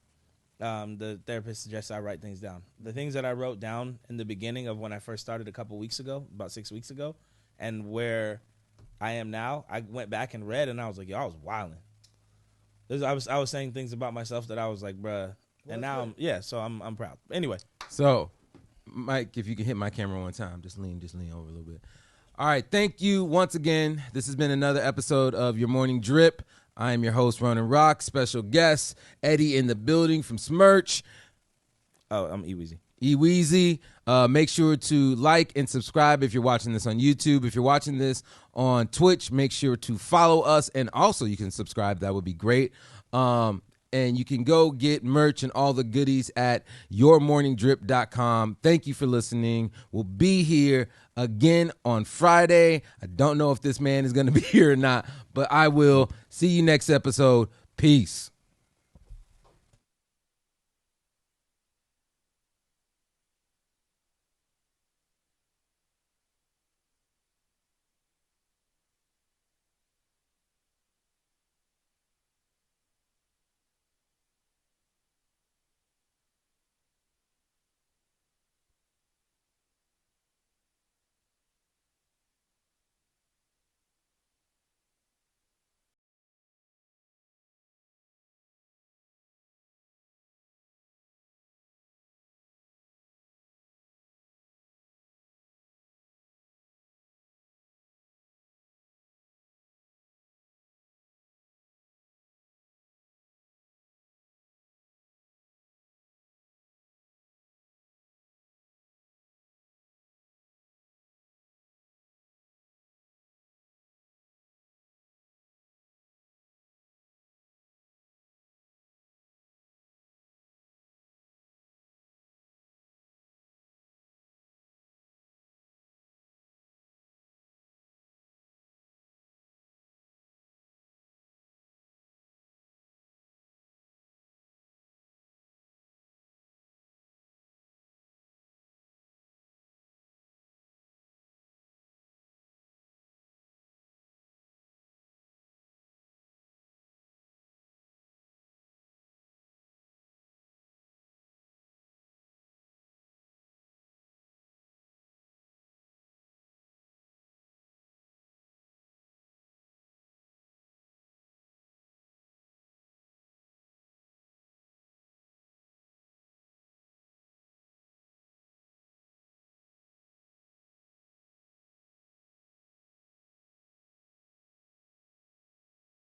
the therapist suggested I write things down. The things that I wrote down in the beginning of when I first started about 6 weeks ago, and where I am now, I went back and read, and I was like, yo, I was wilding. I was saying things about myself that I was like, bruh. And now I'm proud. Anyway. So, Mike, if you can hit my camera one time, just lean over a little bit. All right, thank you once again. This has been another episode of Your Morning Drip. I am your host, Ronin Rock. Special guest, Eddie in the building from Smirch. Oh, I'm Eeeweezie. Eeeweezie. Make sure to like and subscribe if you're watching this on YouTube. If you're watching this on Twitch, make sure to follow us, and also you can subscribe. That would be great. And you can go get merch and all the goodies at yourmorningdrip.com. Thank you for listening. We'll be here again on Friday. I don't know if this man is going to be here or not, but I will. See you next episode. Peace.